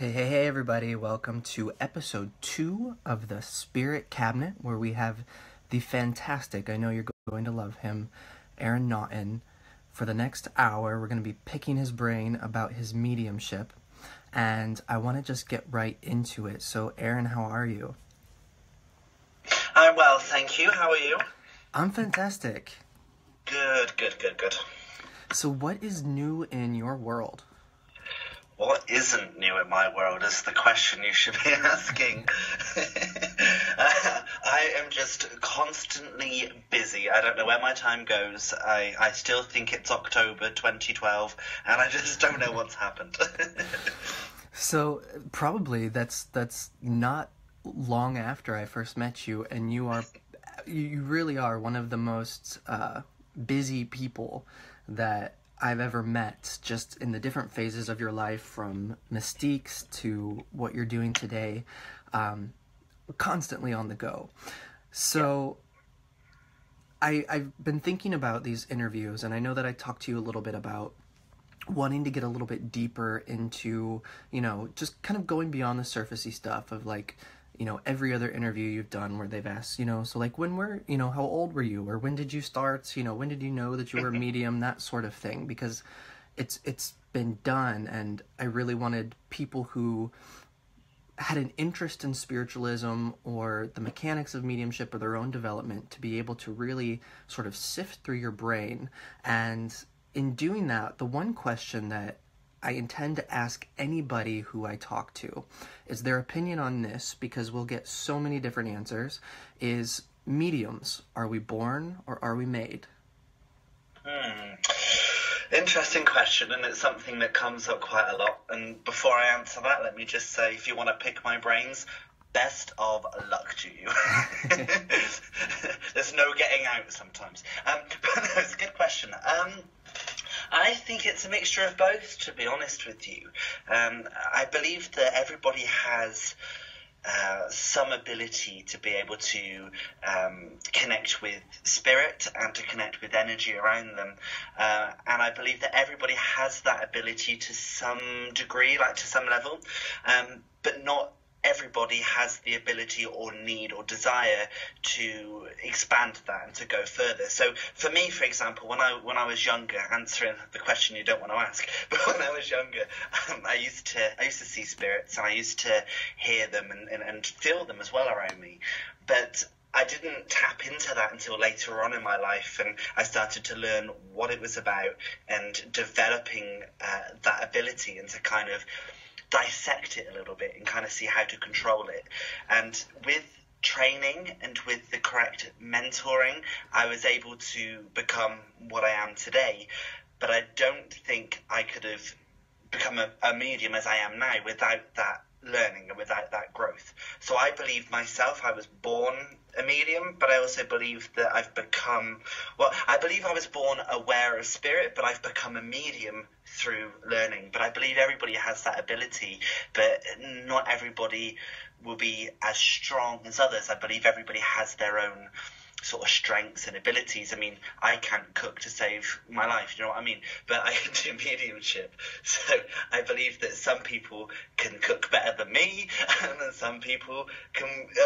Hey, everybody. Welcome to episode 2 of the Spirit Cabinet, where we have the fantastic, I know you're going to love him, Aaron Naughton. For the next hour, we're going to be picking his brain about his mediumship, and I want to just get right into it. So, Aaron, how are you? I'm well, thank you. How are you? I'm fantastic. Good. So, what is new in your world? What isn't new in my world is the question you should be asking. I am just constantly busy. I don't know where my time goes. I still think it's October 2012, and I just don't know what's happened. So, probably that's not long after I first met you, and you really are one of the most busy people that I've ever met, just in the different phases of your life, from mystiques to what you're doing today, constantly on the go. So I've been thinking about these interviews, and I know that I talked to you a little bit about wanting to get a little bit deeper into, just kind of going beyond the surfacey stuff of every other interview you've done where they've asked, so how old were you? Or when did you start? When did you know that you were a medium? That sort of thing, because it's been done, and I really wanted people who had an interest in spiritualism or the mechanics of mediumship or their own development to be able to really sort of sift through your brain. And in doing that, the one question that I intend to ask anybody who I talk to is their opinion on this, because we'll get so many different answers, is mediums. Are we born or are we made? Interesting question, and it's something that comes up quite a lot. And before I answer that, let me just say, if you want to pick my brains, best of luck to you. There's no getting out sometimes. But no, it's a good question. I think it's a mixture of both, to be honest with you. I believe that everybody has some ability to be able to connect with spirit and to connect with energy around them. And I believe that everybody has that ability to some degree, to some level, but not everybody has the ability or need or desire to expand that and to go further. So for me, for example, when I was younger, answering the question you don't want to ask, but when I was younger, I used to see spirits, and I used to hear them and feel them as well around me. But I didn't tap into that until later on in my life, and I started to learn what it was about and developing that ability, and to kind of dissect it a little bit and kind of see how to control it. And with training and with the correct mentoring, I was able to become what I am today. But I don't think I could have become a medium as I am now without that learning and without that growth. So I believe myself, I was born a medium, but I also believe that I believe I was born aware of spirit, but I've become a medium through learning. But I believe everybody has that ability, but not everybody will be as strong as others. I believe everybody has their own sort of strengths and abilities. I mean, I can't cook to save my life, you know what I mean? But I can do mediumship. So I believe that some people can cook better than me, and then some people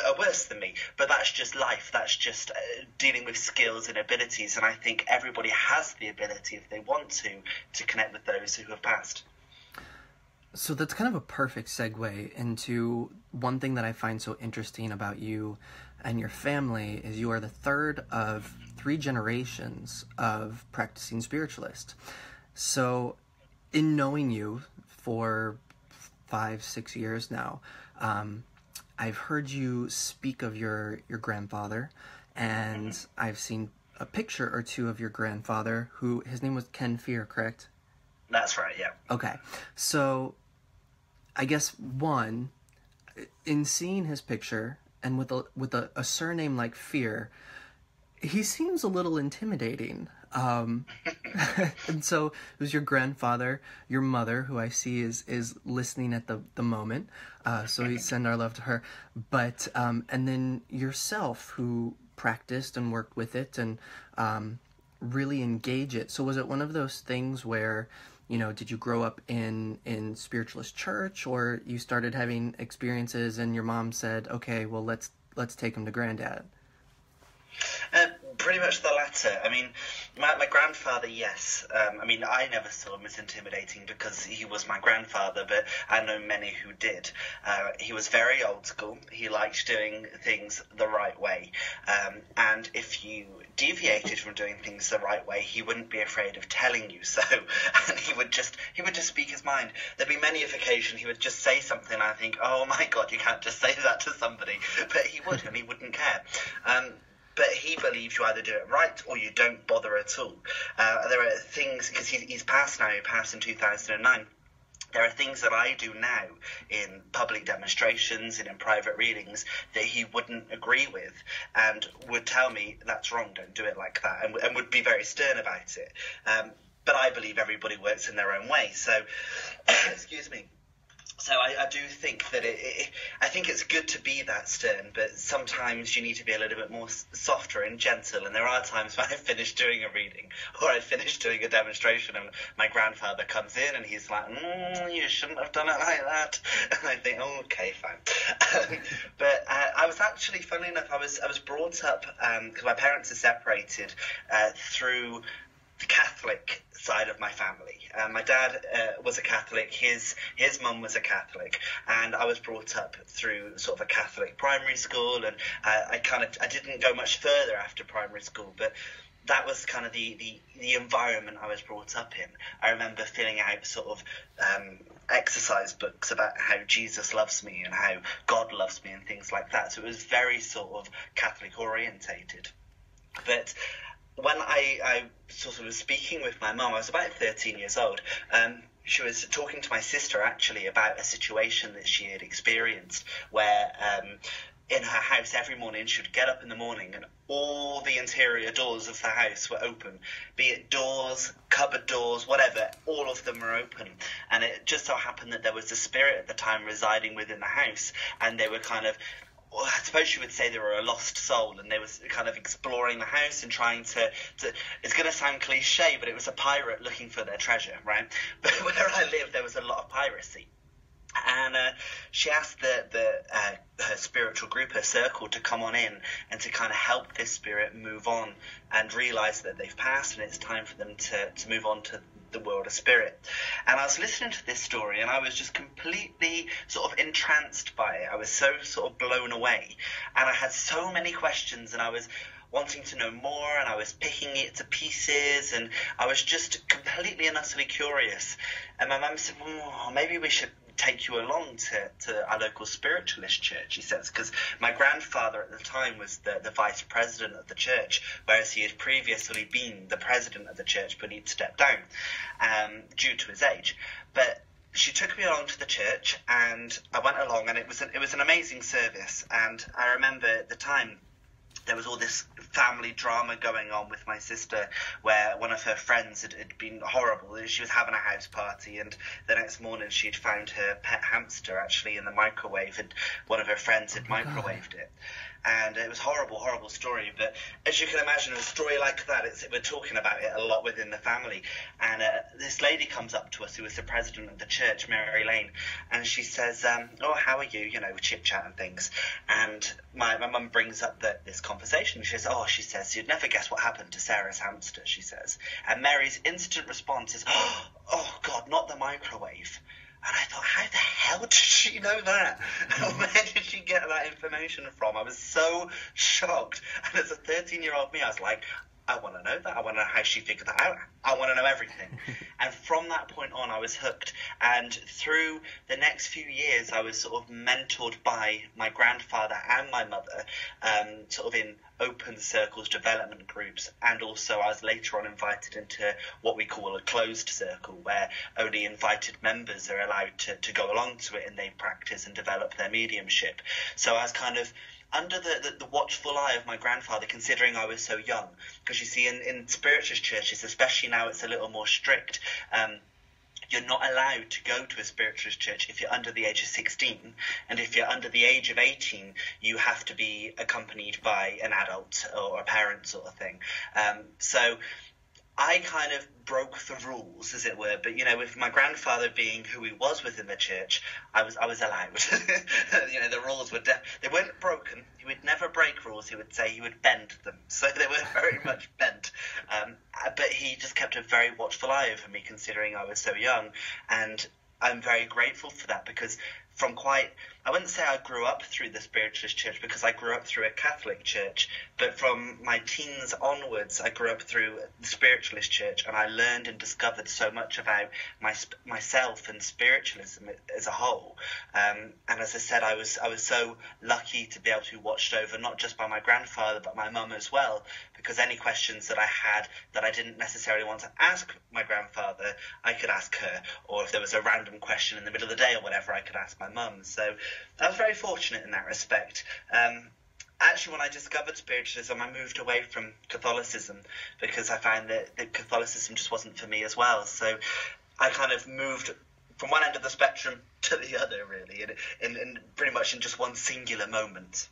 are worse than me. But that's just life. That's just dealing with skills and abilities. And I think everybody has the ability, if they want to connect with those who have passed. So that's kind of a perfect segue into one thing that I find so interesting about you and your family is you are the third of 3 generations of practicing spiritualist. So in knowing you for 5-6 years now, I've heard you speak of your grandfather, and I've seen a picture or two of your grandfather, who, his name was Ken Fear, correct? That's right, yeah. Okay, so I guess one, in seeing his picture, and with a surname like Fear, he seems a little intimidating. And so it was your grandfather, your mother, who I see is listening at the moment. So we send our love to her. But and then yourself, who practiced and worked with it and really engage it. So was it one of those things where did you grow up in Spiritualist church, or you started having experiences and your mom said, okay, well, let's take him to Granddad? Pretty much the latter. I mean, my grandfather, yes. I never saw him as intimidating because he was my grandfather, but I know many who did. He was very old school. He liked doing things the right way. And if you deviated from doing things the right way, he wouldn't be afraid of telling you so. And he would just speak his mind. There'd be many occasions he would just say something and I think, oh my God, you can't just say that to somebody. But he would, and he wouldn't care. But he believes you either do it right or you don't bother at all. There are things, because he's passed now, he passed in 2009. There are things that I do now in public demonstrations and in private readings that he wouldn't agree with and would tell me, that's wrong, don't do it like that, and would be very stern about it. But I believe everybody works in their own way. So, excuse me. So I do think that I think it's good to be that stern, but sometimes you need to be a little bit more softer and gentle. And there are times when I finish doing a reading or I finish doing a demonstration and my grandfather comes in and he's like, you shouldn't have done it like that. And I think, oh, okay, fine. But I was actually, funnily enough, I was brought up, because my parents are separated, through the Catholic side of my family. My dad was a Catholic, his mum was a Catholic, and I was brought up through sort of a Catholic primary school, and I didn't go much further after primary school, but that was kind of the environment I was brought up in. I remember filling out sort of exercise books about how Jesus loves me and how God loves me and things like that, so it was very sort of Catholic orientated. But when I sort of was speaking with my mum, I was about 13 years old. She was talking to my sister actually about a situation that she had experienced where in her house every morning she would get up in the morning and all the interior doors of the house were open, be it doors, cupboard doors, whatever, all of them were open. And it just so happened that there was a spirit at the time residing within the house, and they were kind of, well, I suppose you would say they were a lost soul, and they was kind of exploring the house and trying to it's going to sound cliche, but it was a pirate looking for their treasure, right? But where I lived, there was a lot of piracy. And she asked her spiritual group, her circle, to come on in and to kind of help this spirit move on and realise that they've passed and it's time for them to move on to the world of spirit. And I was listening to this story and I was just completely sort of entranced by it. I was so sort of blown away, and I had so many questions and I was wanting to know more, and I was picking it to pieces, and I was just completely and utterly curious. And my mum said, well, maybe we should take you along to our local spiritualist church, he says, because my grandfather at the time was the vice president of the church, whereas he had previously been the president of the church, but he'd stepped down due to his age. But she took me along to the church, and I went along, and it was an amazing service. And I remember at the time there was all this family drama going on with my sister, where one of her friends had been horrible. She was having a house party, and the next morning she'd found her pet hamster actually in the microwave, and one of her friends had microwaved it. And it was a horrible, horrible story. But as you can imagine, a story like that, we're talking about it a lot within the family. And this lady comes up to us, who was the president of the church, Mary Lane, and she says, oh, how are you? You know, chit-chat and things. And my mum brings up this conversation. She says, you'd never guess what happened to Sarah's hamster, she says. And Mary's instant response is, oh, God, not the microwave. And I thought, how the hell did she know that? Where did she get that information from? I was so shocked. And as a 13-year-old me, I was like, I want to know that. I want to know how she figured that out. I want to know everything. And from that point on, I was hooked. And through the next few years, I was sort of mentored by my grandfather and my mother, sort of in open circles, development groups. And also I was later on invited into what we call a closed circle, where only invited members are allowed to go along to it, and they practice and develop their mediumship. So I was kind of under the watchful eye of my grandfather, considering I was so young. Because you see, in spiritualist churches, especially now, it's a little more strict. You're not allowed to go to a spiritualist church if you're under the age of 16. And if you're under the age of 18, you have to be accompanied by an adult or a parent sort of thing. So I kind of broke the rules, as it were. But with my grandfather being who he was within the church, I was allowed. The rules were they weren't broken. He would never break rules. He would say he would bend them, so they were very much bent. But he just kept a very watchful eye over me, considering I was so young, and I'm very grateful for that, because I wouldn't say I grew up through the Spiritualist church, because I grew up through a Catholic church, but from my teens onwards, I grew up through the Spiritualist church, and I learned and discovered so much about myself and spiritualism as a whole. And as I said, I was so lucky to be able to be watched over, not just by my grandfather, but my mum as well, because any questions that I had that I didn't necessarily want to ask my grandfather, I could ask her, or if there was a random question in the middle of the day or whatever, I could ask my mum. So I was very fortunate in that respect. Actually, when I discovered spiritualism, I moved away from Catholicism, because I found that Catholicism just wasn't for me as well. So I kind of moved from one end of the spectrum to the other, really, in pretty much in just one singular moment.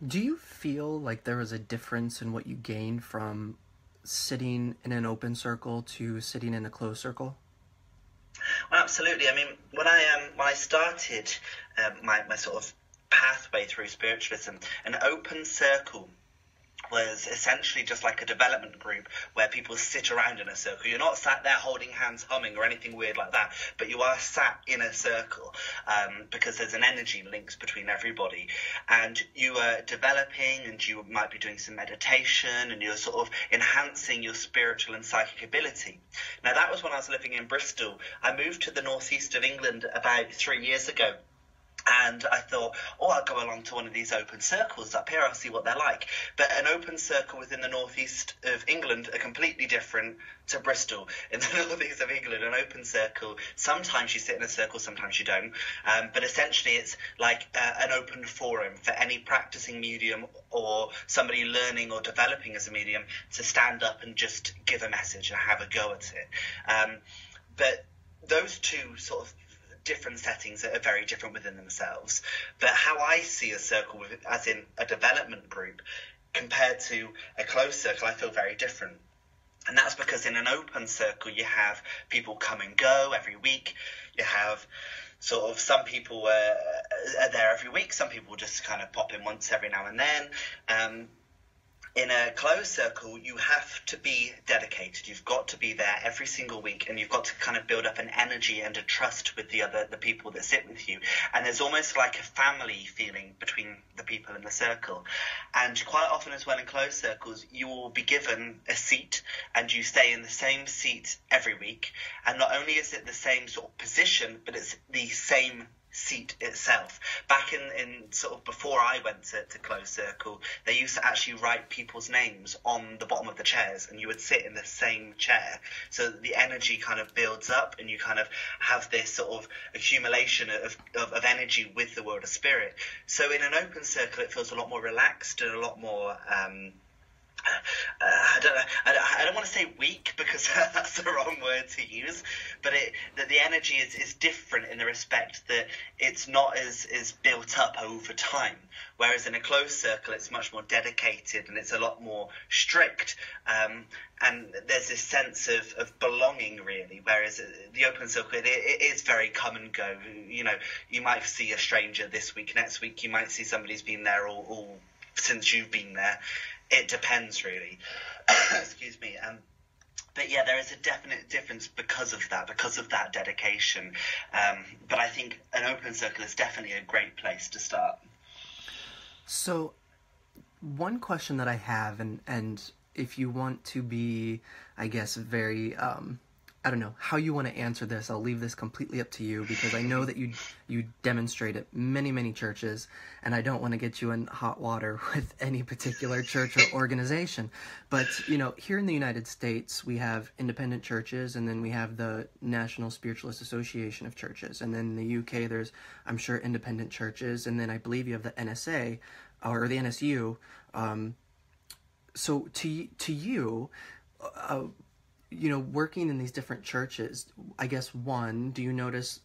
Do you feel like there was a difference in what you gained from sitting in an open circle to sitting in a closed circle? Well, absolutely. I mean, when I started my sort of pathway through spiritualism, an open circle was essentially just like a development group where people sit around in a circle. You're not sat there holding hands, humming, or anything weird like that, but you are sat in a circle, because there's an energy links between everybody, and you are developing, and you might be doing some meditation, and you're sort of enhancing your spiritual and psychic ability. Now, that was when I was living in Bristol. I moved to the northeast of England about 3 years ago. And I thought, I'll go along to one of these open circles up here. I'll see what they're like. But an open circle within the northeast of England are completely different to Bristol. In the northeast of England, an open circle, sometimes you sit in a circle, sometimes you don't. But essentially, it's like an open forum for any practicing medium or somebody learning or developing as a medium to stand up and just give a message and have a go at it. But those two sort of different settings that are very different within themselves. But how I see a circle, as in a development group, compared to a closed circle, I feel very different. And that's because in an open circle, you have people come and go every week. You have sort of some people are there every week. Some people just kind of pop in once every now and then. In a closed circle, you have to be dedicated. You've got to be there every single week, and you've got to kind of build up an energy and a trust with the people that sit with you. And there's almost like a family feeling between the people in the circle. And quite often as well in closed circles, you will be given a seat, and you stay in the same seat every week. And not only is it the same sort of position, but it's the same seat itself. Back in sort of before I went to closed circle, they used to actually write people's names on the bottom of the chairs, and you would sit in the same chair, so that the energy kind of builds up, and you kind of have this sort of accumulation of energy with the world of spirit. So in an open circle, it feels a lot more relaxed and a lot more I don't want to say weak, because that's the wrong word to use, but the energy is different in the respect that it's not as built up over time, whereas in a closed circle it's much more dedicated and it's a lot more strict, and there's this sense of belonging, really, whereas the open circle, it is very come and go. You might see a stranger this week, next week you might see somebody who's been there all since you've been there. It depends, really. Excuse me. But yeah, there is a definite difference because of that dedication. But I think an open circle is definitely a great place to start. So, one question that I have, and if you want to be, I guess, very, I don't know how you want to answer this. I'll leave this completely up to you, because I know that you demonstrate at many, many churches, and I don't want to get you in hot water with any particular church or organization. But, here in the United States, we have independent churches, and then we have the National Spiritualist Association of Churches. And then in the UK, there's, I'm sure, independent churches, and then I believe you have the NSA, or the NSU. So to you, working in these different churches, I guess, one, do you notice,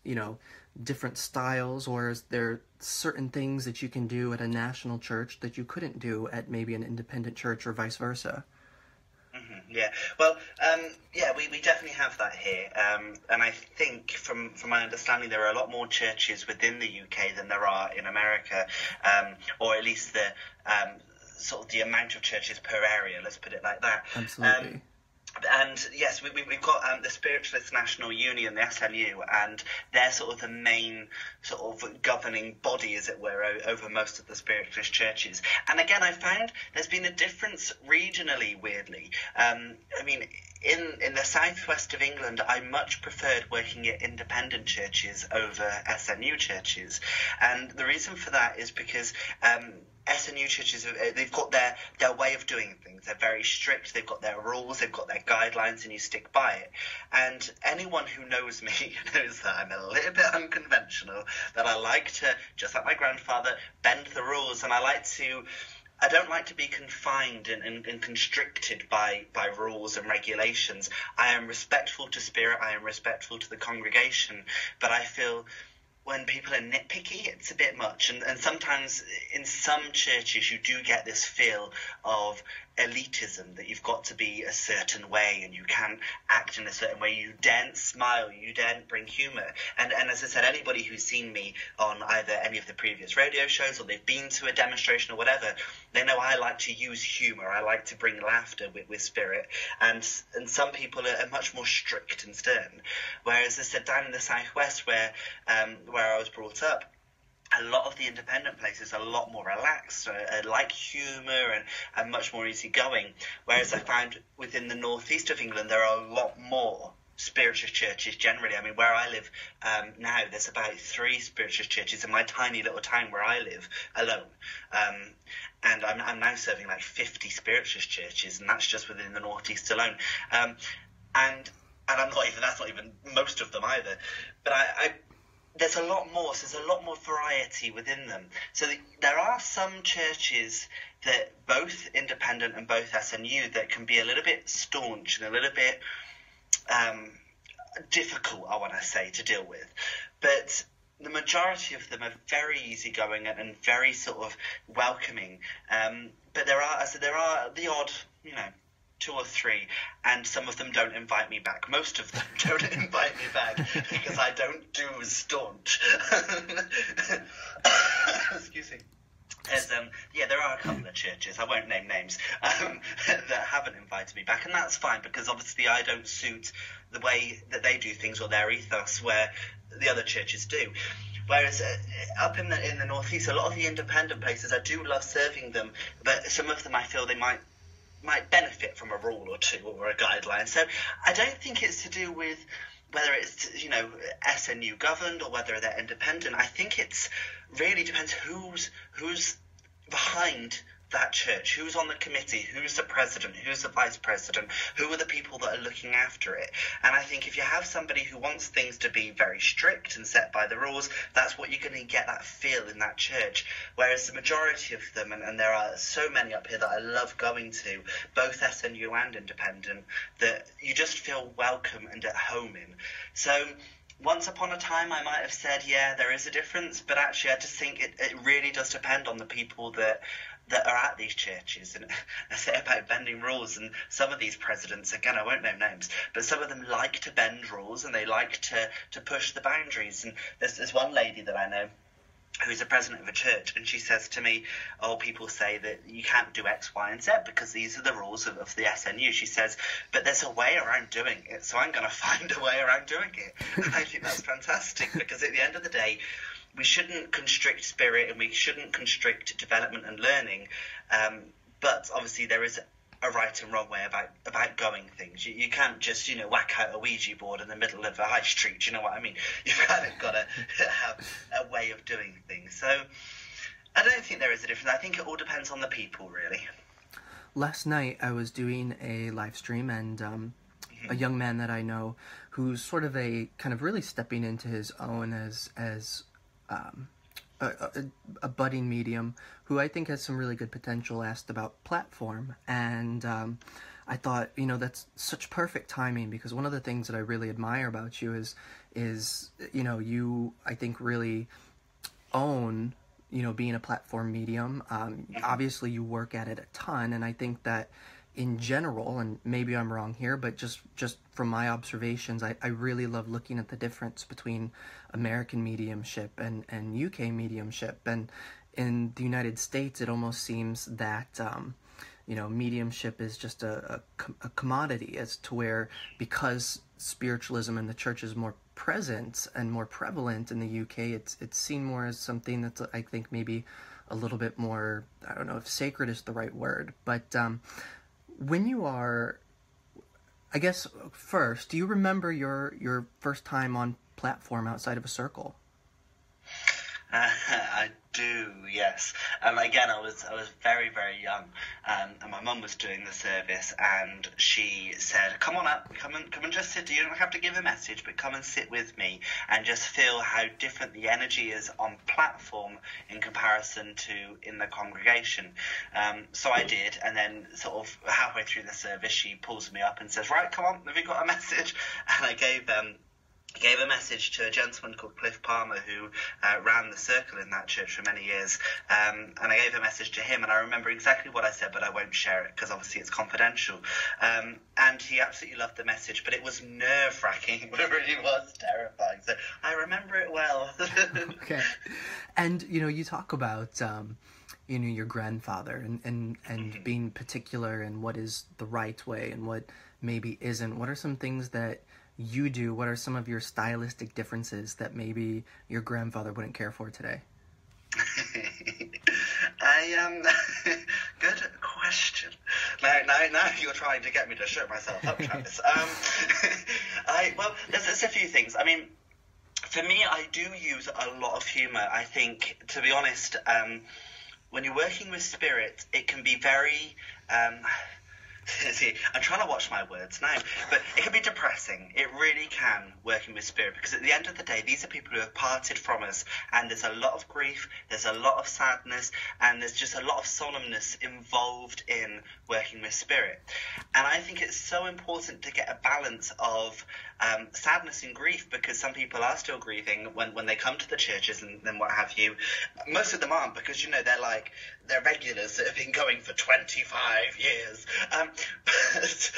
different styles, or is there certain things that you can do at a national church that you couldn't do at maybe an independent church, or vice versa? Mm-hmm. Yeah. Well, yeah, we definitely have that here. And I think from my understanding, there are a lot more churches within the UK than there are in America, or at least the sort of the amount of churches per area. Let's put it like that. Absolutely. And yes, we've got the Spiritualist National Union, the SNU, and they're sort of the main sort of governing body, as it were, over most of the Spiritualist churches. And again, I found there's been a difference regionally, weirdly. I mean, in the southwest of England, I much preferred working at independent churches over SNU churches. And the reason for that is because SNU churches, they've got their way of doing things. They're very strict. They've got their rules. They've got their guidelines, and you stick by it. And anyone who knows me knows that I'm a little bit unconventional, that I like to, just like my grandfather, bend the rules, and I don't like to be confined and constricted by rules and regulations. I am respectful to spirit. I am respectful to the congregation. But I feel when people are nitpicky, it's a bit much. And sometimes in some churches you do get this feel of elitism, that you've got to be a certain way and you can't act in a certain way. You daren't smile, you daren't bring humour. And as I said, anybody who's seen me on either any of the previous radio shows or they've been to a demonstration or whatever, they know I like to use humour. I like to bring laughter with spirit. And some people are much more strict and stern. Whereas, as I said, down in the southwest where I was brought up, a lot of the independent places are a lot more relaxed, like humour and much more easygoing. Whereas I found within the northeast of England, there are a lot more spiritualist churches generally. I mean, where I live now, there's about 3 spiritualist churches in my tiny little town where I live alone. And I'm now serving like 50 spiritualist churches, and that's just within the northeast alone. And that's not even most of them either. But there's a lot more, so there's a lot more variety within them. So there are some churches that, both independent and both SNU, that can be a little bit staunch and a little bit difficult, I want to say, to deal with. But the majority of them are very easygoing and very sort of welcoming. But there are the odd, 2 or 3, and some of them don't invite me back. Most of them don't invite me back because I don't do as staunch. Excuse me. There are a couple of churches, I won't name names, that haven't invited me back, and that's fine because obviously I don't suit the way that they do things or their ethos where the other churches do. Whereas up in the northeast, a lot of the independent places, I do love serving them, but some of them I feel they might benefit from a rule or 2 or a guideline. So I don't think it's to do with whether it's SNU governed or whether they're independent. I think it's really depends who's behind that church, who's on the committee, who's the president, who's the vice president, who are the people that are looking after it. And I think if you have somebody who wants things to be very strict and set by the rules, that's what you're going to get, that feel in that church. Whereas the majority of them, and there are so many up here that I love going to, both SNU and independent, that you just feel welcome and at home in. So once upon a time I might have said, yeah, there is a difference, but actually I just think it really does depend on the people that are at these churches. And I say about bending rules, and some of these presidents, again, I won't name names, but some of them like to bend rules and they like to push the boundaries. And there's one lady that I know who's a president of a church, and she says to me, people say that you can't do X, Y, and Z because these are the rules of the SNU. She says, but there's a way around doing it, so I'm going to find a way around doing it. And I think that's fantastic, because at the end of the day, we shouldn't constrict spirit and we shouldn't constrict development and learning, but obviously there is a right and wrong way about going things. You can't just whack out a Ouija board in the middle of a high street. You know what I mean? You've kind of got to have a way of doing things. So I don't think there is a difference. I think it all depends on the people, really. Last night I was doing a live stream, and a young man that I know who's sort of really stepping into his own as a budding medium, who I think has some really good potential, asked about platform. And I thought, that's such perfect timing, because one of the things that I really admire about you is you, I think, really own, being a platform medium. Obviously you work at it a ton, and I think that in general, and maybe I'm wrong here, but just from my observations, I really love looking at the difference between American mediumship and UK mediumship. And in the United States, it almost seems that mediumship is just a commodity, as to where, because spiritualism in the church is more present and more prevalent in the UK, it's seen more as something that's, I think, maybe a little bit more, I don't know if sacred is the right word, but when you are, I guess, first, do you remember your first time on platform outside of a circle? I do, yes. Again, I was very, very young, and my mum was doing the service, and she said, "Come on up, come and just sit. You don't have to give a message, but come and sit with me and just feel how different the energy is on platform in comparison to in the congregation." So I did, and then sort of halfway through the service, she pulls me up and says, "Right, come on, have you got a message?" And I gave a message to a gentleman called Cliff Palmer, who ran the circle in that church for many years, and I gave a message to him, and I remember exactly what I said, but I won't share it because obviously it's confidential. And he absolutely loved the message, but it was nerve-wracking. It really was terrifying. So I remember it well. Okay. And you talk about your grandfather and Mm-hmm. being particular in what is the right way and what maybe isn't. What are some things that you do? What are some of your stylistic differences that maybe your grandfather wouldn't care for today? Good question. Now you're trying to get me to shut myself up, Travis. There's a few things. I mean, for me, I do use a lot of humour. I think, to be honest, when you're working with spirit, it can be very... See, I'm trying to watch my words now, but it can be depressing. It really can, working with spirit, because at the end of the day, these are people who have parted from us, and there's a lot of grief, there's a lot of sadness, and there's just a lot of solemnness involved in working with spirit. And I think it's so important to get a balance of sadness and grief, because some people are still grieving when they come to the churches and then what have you. Most of them aren't, because they're regulars that have been going for 25 years. But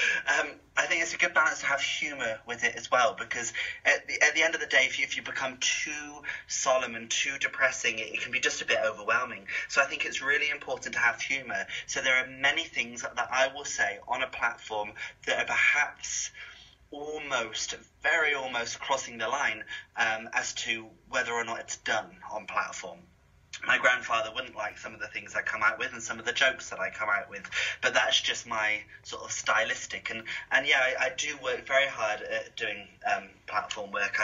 I think it's a good balance to have humour with it as well, because at the end of the day, if you become too solemn and too depressing, it can be just a bit overwhelming. So I think it's really important to have humour. So there are many things that I will say on a platform that are perhaps very almost crossing the line as to whether or not it's done on platform. My grandfather wouldn't like some of the things I come out with and some of the jokes that I come out with, but that's just my sort of stylistic. And yeah, I do work very hard at doing platform work.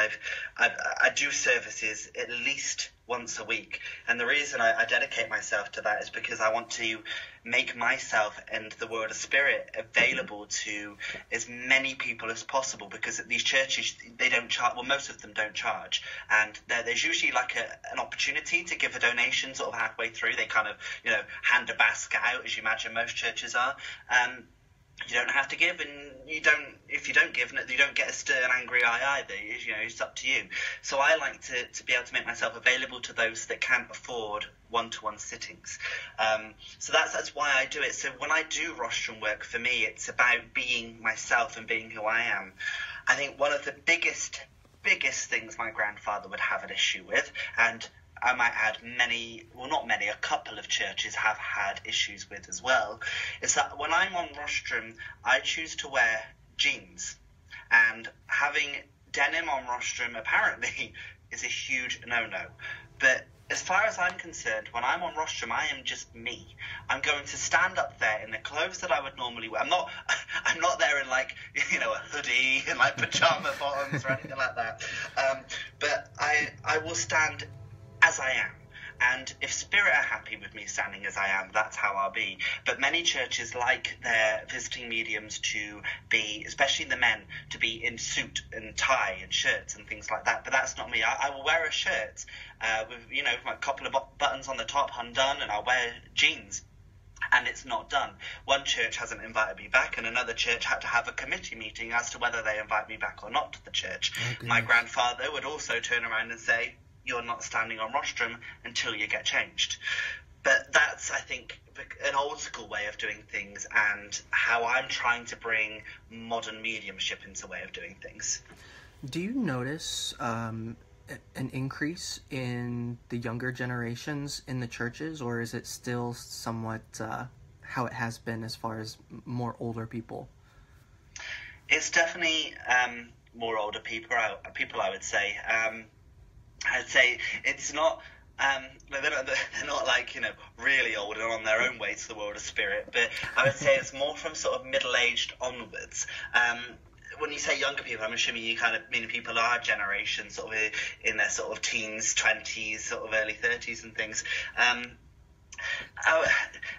I do services at least once a week, and the reason I dedicate myself to that is because I want to make myself and the world of spirit available to as many people as possible, because at these churches they don't charge. Well, most of them don't charge, and there's usually like an opportunity to give a donation sort of halfway through. They kind of hand a basket out, as you imagine most churches are. You don't have to give, and if you don't give, you don't get a stern, angry eye either. It's up to you. So I like to be able to make myself available to those that can't afford one-to-one sittings. So that's why I do it. So when I do rostrum work, for me, it's about being myself and being who I am. I think one of the biggest things my grandfather would have an issue with, and I might add a couple of churches have had issues with as well, is that when I'm on rostrum, I choose to wear jeans. And having denim on rostrum apparently is a huge no-no. But as far as I'm concerned, when I'm on rostrum, I am just me. I'm going to stand up there in the clothes that I would normally wear. I'm not there in a hoodie and pajama bottoms or anything like that. But I will stand as I am. And if spirit are happy with me standing as I am, that's how I'll be. But many churches like their visiting mediums to be, especially the men, to be in suit and tie and shirts and things like that. But that's not me. I will wear a shirt with a couple of buttons on the top undone, and I'll wear jeans. And it's not done. One church hasn't invited me back, and another church had to have a committee meeting as to whether they invite me back or not to the church. Oh, my grandfather would also turn around and say, "You're not standing on rostrum until you get changed." But that's, I think, an old school way of doing things, and how I'm trying to bring modern mediumship into way of doing things. Do you notice an increase in the younger generations in the churches, or is it still somewhat how it has been as far as more older people? It's definitely more older people. I would say. I'd say it's not. They're not like, really old and on their own way to the world of spirit, but I would say it's more from sort of middle-aged onwards. When you say younger people, I'm assuming you kind of mean people our generation, sort of in their sort of teens, 20s, sort of early 30s and things.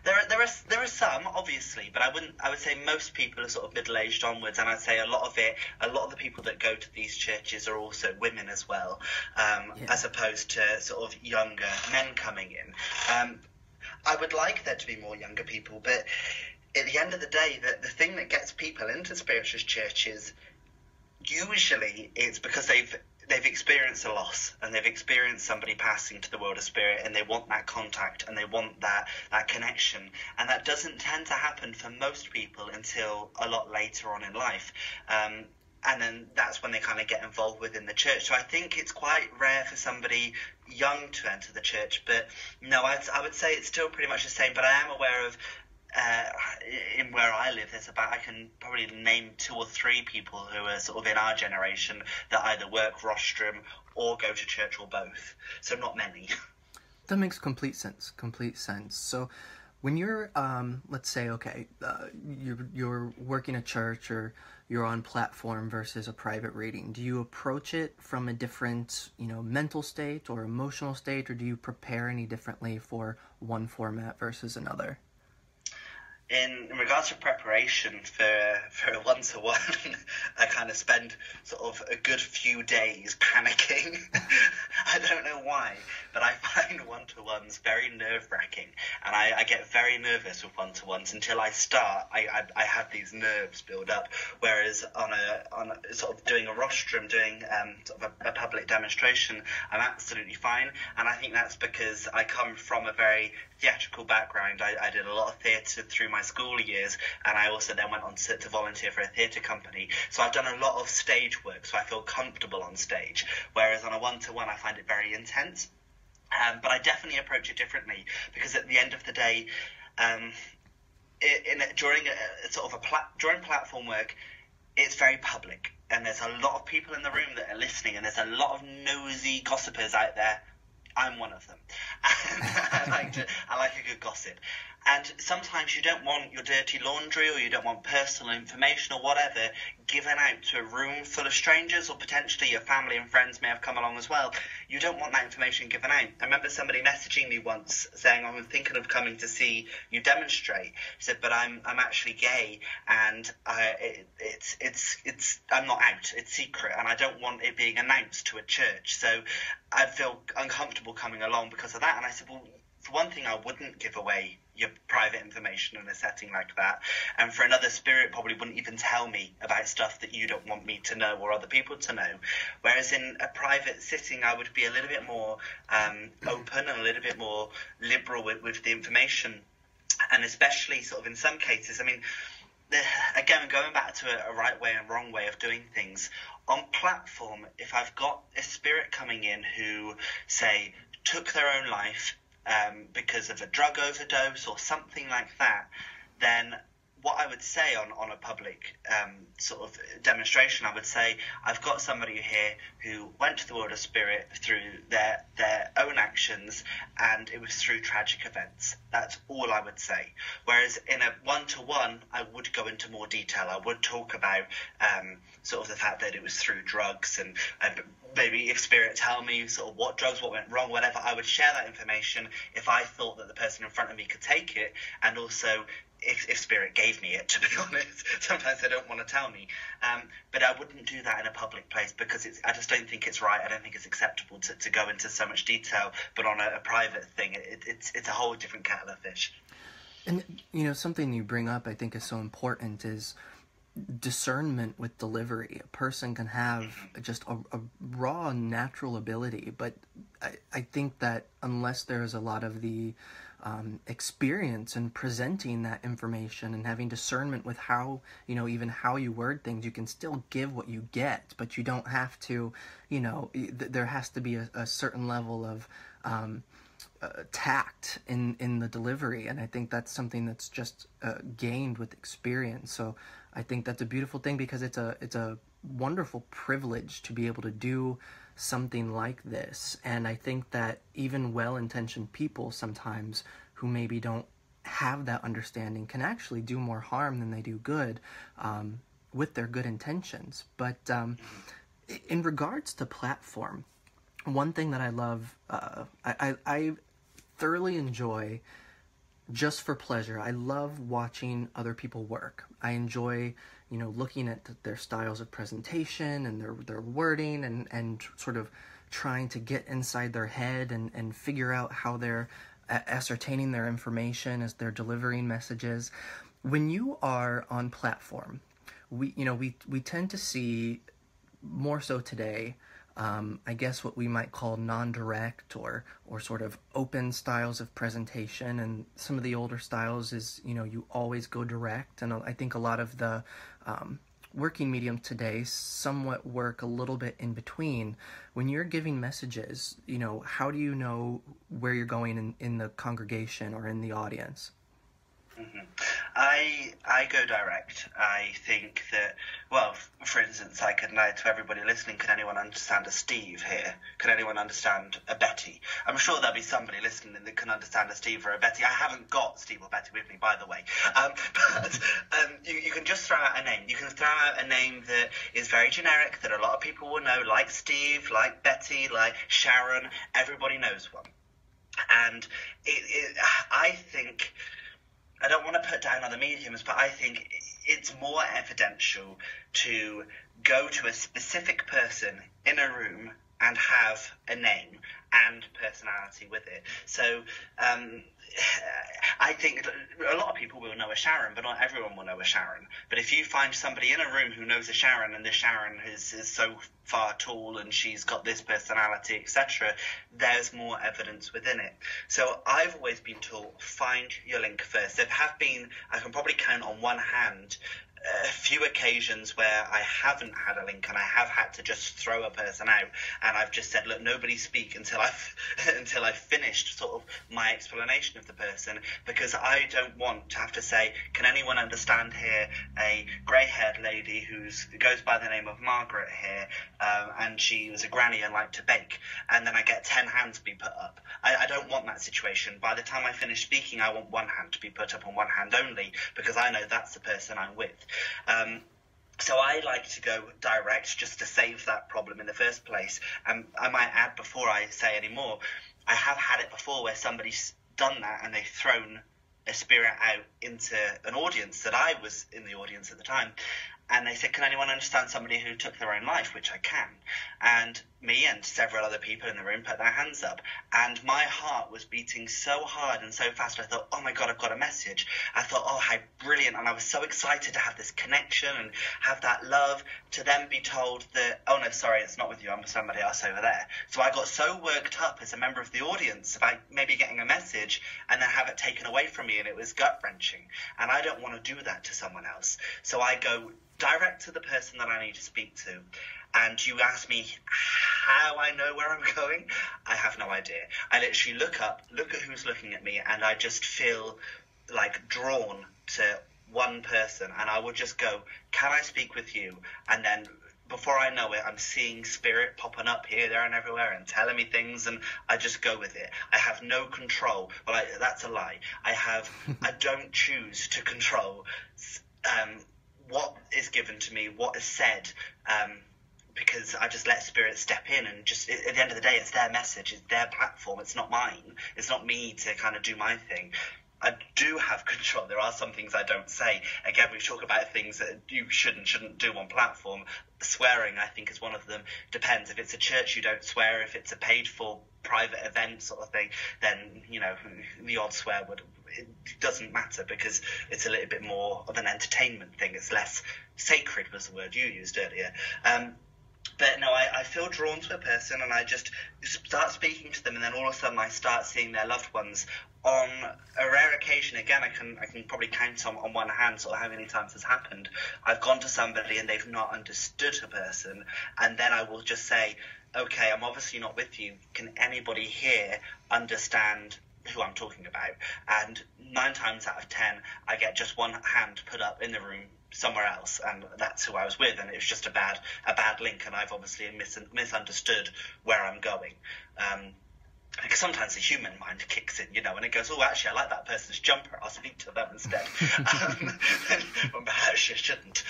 There are some, obviously, but I would say most people are sort of middle-aged onwards, and I'd say a lot of the people that go to these churches are also women as well, as opposed to sort of younger men coming in. I would like there to be more younger people, but at the end of the day, the thing that gets people into spiritualist churches, usually it's because they've experienced a loss, and they've experienced somebody passing to the world of spirit, and they want that contact, and they want that connection. And that doesn't tend to happen for most people until a lot later on in life. And then that's when they kind of get involved within the church. So I think it's quite rare for somebody young to enter the church. But no, I would say it's still pretty much the same. But I am aware of, in where I live, I can probably name 2 or 3 people who are sort of in our generation that either work rostrum or go to church, or both. So not many. That makes complete sense. So when you're, let's say, okay, you're working a church, or you're on platform versus a private reading, do you approach it from a different, mental state or emotional state, or do you prepare any differently for one format versus another? In regards to preparation for a one-to-one, I kind of spend sort of a good few days panicking. I don't know why, but I find one-to-ones very nerve-wracking, and I get very nervous with one-to-ones until I start. I have these nerves build up, whereas on a sort of doing a rostrum, doing sort of a public demonstration, I'm absolutely fine. And I think that's because I come from a very theatrical background. I did a lot of theatre through my school years, and I also then went on to volunteer for a theatre company. So I've done a lot of stage work, so I feel comfortable on stage, whereas on a one-to-one I find it very intense. But I definitely approach it differently, because at the end of the day, during platform work, it's very public, and there's a lot of people in the room that are listening, and there's a lot of nosy gossipers out there. I'm one of them. And I like a good gossip. And sometimes you don't want your dirty laundry, or you don't want personal information or whatever given out to a room full of strangers, or potentially your family and friends may have come along as well. You don't want that information given out. I remember somebody messaging me once saying, I'm thinking of coming to see you demonstrate. He said, but I'm actually gay, and I'm not out. It's secret, and I don't want it being announced to a church. So I'd feel uncomfortable coming along because of that. And I said, well, for one thing, I wouldn't give away your private information in a setting like that. And for another, spirit probably wouldn't even tell me about stuff that you don't want me to know or other people to know. Whereas in a private sitting, I would be a little bit more open and a little bit more liberal with the information. And especially sort of in some cases, I mean, again, going back to a right way and wrong way of doing things, on platform, if I've got a spirit coming in who, say, took their own life because of a drug overdose or something like that, then what I would say on a public sort of demonstration, I would say, I've got somebody here who went to the world of spirit through their own actions, and it was through tragic events. That's all I would say. Whereas in a one-to-one, I would go into more detail. I would talk about sort of the fact that it was through drugs, and maybe if spirit tell me sort of what drugs, what went wrong, whatever. I would share that information if I thought that the person in front of me could take it, and also if spirit gave me it, to be honest. Sometimes they don't want to tell me. But I wouldn't do that in a public place, because I just don't think it's right. I don't think it's acceptable to go into so much detail. But on a private thing, it's a whole different kettle of fish. And, something you bring up I think is so important is discernment with delivery. A person can have just a raw natural ability, but I think that unless there's a lot of the experience in presenting that information and having discernment with how, even how you word things. You can still give what you get, but you don't have to, there has to be a certain level of tact in the delivery, and I think that's something that's just gained with experience. So I think that's a beautiful thing, because it's a wonderful privilege to be able to do something like this. And I think that even well-intentioned people sometimes who maybe don't have that understanding can actually do more harm than they do good with their good intentions. But in regards to platform, one thing that I love, I thoroughly enjoy, just for pleasure, I love watching other people work. I enjoy, looking at their styles of presentation and their wording, and sort of trying to get inside their head and figure out how they're ascertaining their information as they're delivering messages. When you are on platform, we tend to see, more so today, I guess what we might call non-direct or sort of open styles of presentation. And some of the older styles is, you always go direct. And I think a lot of the working mediums today somewhat work a little bit in between. When you're giving messages, how do you know where you're going in the congregation or in the audience? Mm-hmm. I go direct. I think that, well, for instance, I could know to everybody listening, can anyone understand a Steve here? Can anyone understand a Betty? I'm sure there'll be somebody listening that can understand a Steve or a Betty. I haven't got Steve or Betty with me, by the way. But you can just throw out a name. You can throw out a name that is very generic, that a lot of people will know, like Steve, like Betty, like Sharon. Everybody knows one. And I think... I don't want to put down other mediums, but I think it's more evidential to go to a specific person in a room and have a name and personality with it. So I think a lot of people will know a Sharon, but not everyone will know a Sharon. But if you find somebody in a room who knows a Sharon, and this Sharon is so far tall and she's got this personality, etc., there's more evidence within it. So I've always been taught, find your link first. There have been, I can probably count on one hand, a few occasions where I haven't had a link and I have had to just throw a person out, and I've just said, look, nobody speak until I've finished sort of my explanation of the person, because I don't want to have to say, can anyone understand here a grey-haired lady who goes by the name of Margaret here, and she was a granny and liked to bake, and then I get 10 hands be put up. I don't want that situation. By the time I finish speaking, I want one hand to be put up and one hand only, because I know that's the person I'm with. So I like to go direct just to save that problem in the first place. I might add, before I say any more, I have had it before where somebody's done that and they've thrown a spirit out into an audience that I was in the audience at the time. And they said, can anyone understand somebody who took their own life? Which I can. And me and several other people in the room put their hands up. And my heart was beating so hard and so fast. I thought, oh my God, I've got a message. I thought, oh, how brilliant. And I was so excited to have this connection and have that love, to then be told that, oh no, sorry, it's not with you. I'm with somebody else over there. So I got so worked up as a member of the audience about maybe getting a message and then have it taken away from me. And it was gut-wrenching. And I don't want to do that to someone else. So I go direct to the person that I need to speak to. And you ask me how I know where I'm going, I have no idea. I literally look up, look at who's looking at me, and I just feel like drawn to one person, and I will just go, can I speak with you? And then before I know it, I'm seeing spirit popping up here, there, and everywhere and telling me things, and I just go with it. I have no control. Well, that's a lie. I don't choose to control what is given to me, what is said, because I just let spirit step in, and just at the end of the day, it's their message, it's their platform, it's not mine. It's not me to kind of do my thing. I do have control. There are some things I don't say. Again, we talk about things that you shouldn't do on platform. Swearing, I think, is one of them. Depends. If it's a church, you don't swear. If it's a paid-for private event sort of thing, then, the odd swear it doesn't matter, because it's a little bit more of an entertainment thing. It's less sacred, was the word you used earlier. But no, I feel drawn to a person and I just start speaking to them, and then all of a sudden I start seeing their loved ones. On a rare occasion, again, I can probably count on one hand sort of how many times this happened. I've gone to somebody and they've not understood a person, and then I will just say, okay, I'm obviously not with you. Can anybody here understand who I'm talking about? And 9 times out of 10, I get just one hand put up in the room somewhere else, and that's who I was with, and it was just a bad link, and I've obviously misunderstood where I'm going. Because sometimes the human mind kicks in, and it goes, oh, actually, I like that person's jumper. I'll speak to them instead. Well, perhaps you shouldn't.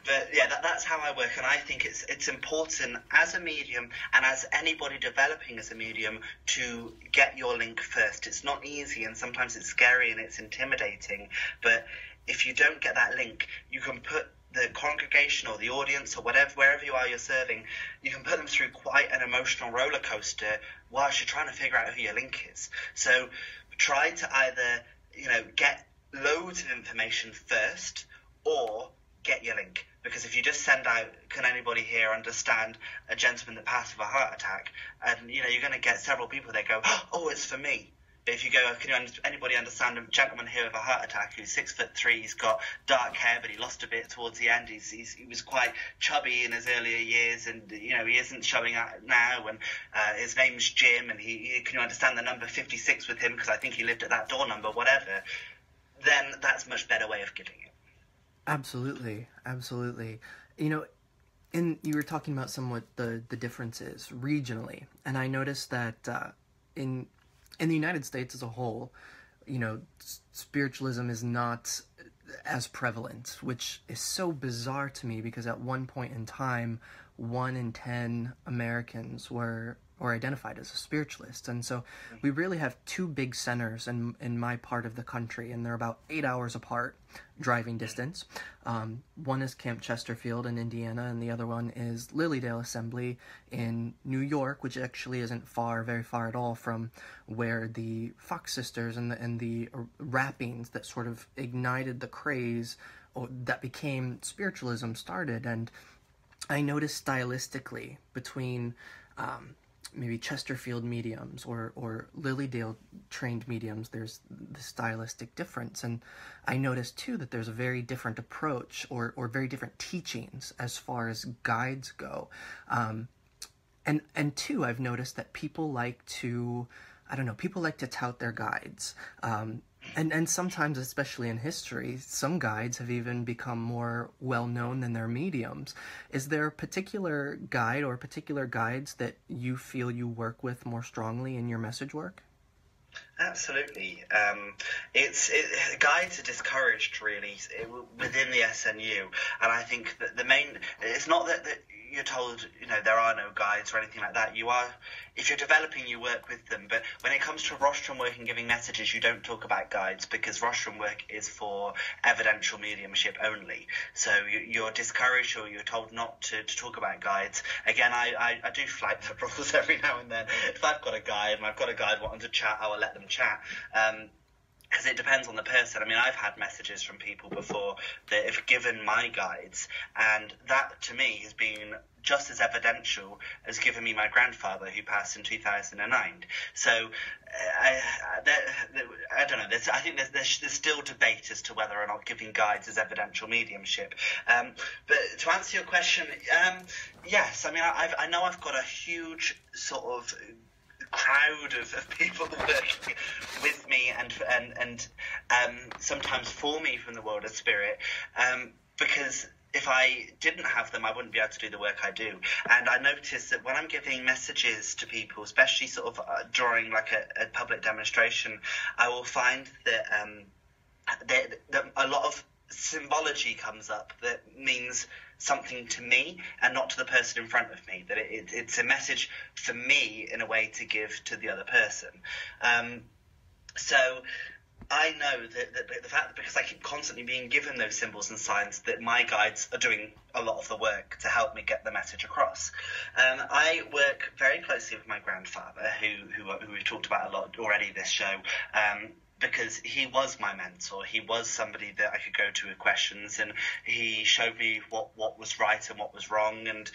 But yeah, that's how I work, and I think it's important as a medium and as anybody developing as a medium to get your link first. It's not easy, and sometimes it's scary and it's intimidating, but if you don't get that link, you can put the congregation or the audience or wherever you are you're serving, you can put them through quite an emotional roller coaster whilst you're trying to figure out who your link is. So try to either, get loads of information first or get your link. Because if you just send out, can anybody here understand a gentleman that passed with a heart attack? And, you're going to get several people that go, oh, it's for me. If you go, can anybody understand a gentleman here with a heart attack who's 6'3", he's got dark hair, but he lost a bit towards the end. He was quite chubby in his earlier years, and he isn't showing out now. And his name's Jim, and can you understand the number 56 with him because I think he lived at that door number, whatever. Then that's a much better way of giving it. Absolutely. And you were talking about somewhat the differences regionally, and I noticed that in the United States as a whole, spiritualism is not as prevalent, which is so bizarre to me because at one point in time, 1 in 10 Americans were identified as a spiritualist. And so we really have 2 big centers in my part of the country, and they're about 8 hours apart driving distance. One is Camp Chesterfield in Indiana, and the other one is Lilydale Assembly in New York, which actually isn't very far at all from where the Fox sisters and the rappings that sort of ignited the craze that became spiritualism started. And I noticed stylistically between maybe Chesterfield mediums or Lilydale trained mediums, there's the stylistic difference. And I noticed too that there's a very different approach or very different teachings as far as guides go. And two, I've noticed that people like to tout their guides. And sometimes, especially in history, some guides have even become more well-known than their mediums. Is there a particular guide or particular guides that you feel you work with more strongly in your message work? Absolutely. Guides are discouraged, really, within the SNU. And I think that it's not that you're told, there are no guides or anything like that. If you're developing, you work with them. But when it comes to rostrum work and giving messages, you don't talk about guides because rostrum work is for evidential mediumship only. So you're discouraged or you're told not to talk about guides. Again, I do flag the rules every now and then. If I've got a guide and I've got a guide wanting to chat, I will let them chat. Because it depends on the person. I mean, I've had messages from people before that have given my guides, and that to me has been just as evidential as giving me my grandfather who passed in 2009. So I don't know. I think there's still debate as to whether or not giving guides is evidential mediumship. But to answer your question, yes. I mean, I know I've got a huge sort of crowd of people working with me and sometimes for me from the world of spirit, because if I didn't have them, I wouldn't be able to do the work I do. And I noticed that when I'm giving messages to people, especially sort of during like a public demonstration, I will find that a lot of symbology comes up that means something to me and not to the person in front of me, that it's a message for me in a way to give to the other person. So I know that the fact that because I keep constantly being given those symbols and signs, that my guides are doing a lot of the work to help me get the message across. I work very closely with my grandfather, who we've talked about a lot already this show. because he was my mentor. He was somebody that I could go to with questions, and he showed me what was right and what was wrong. And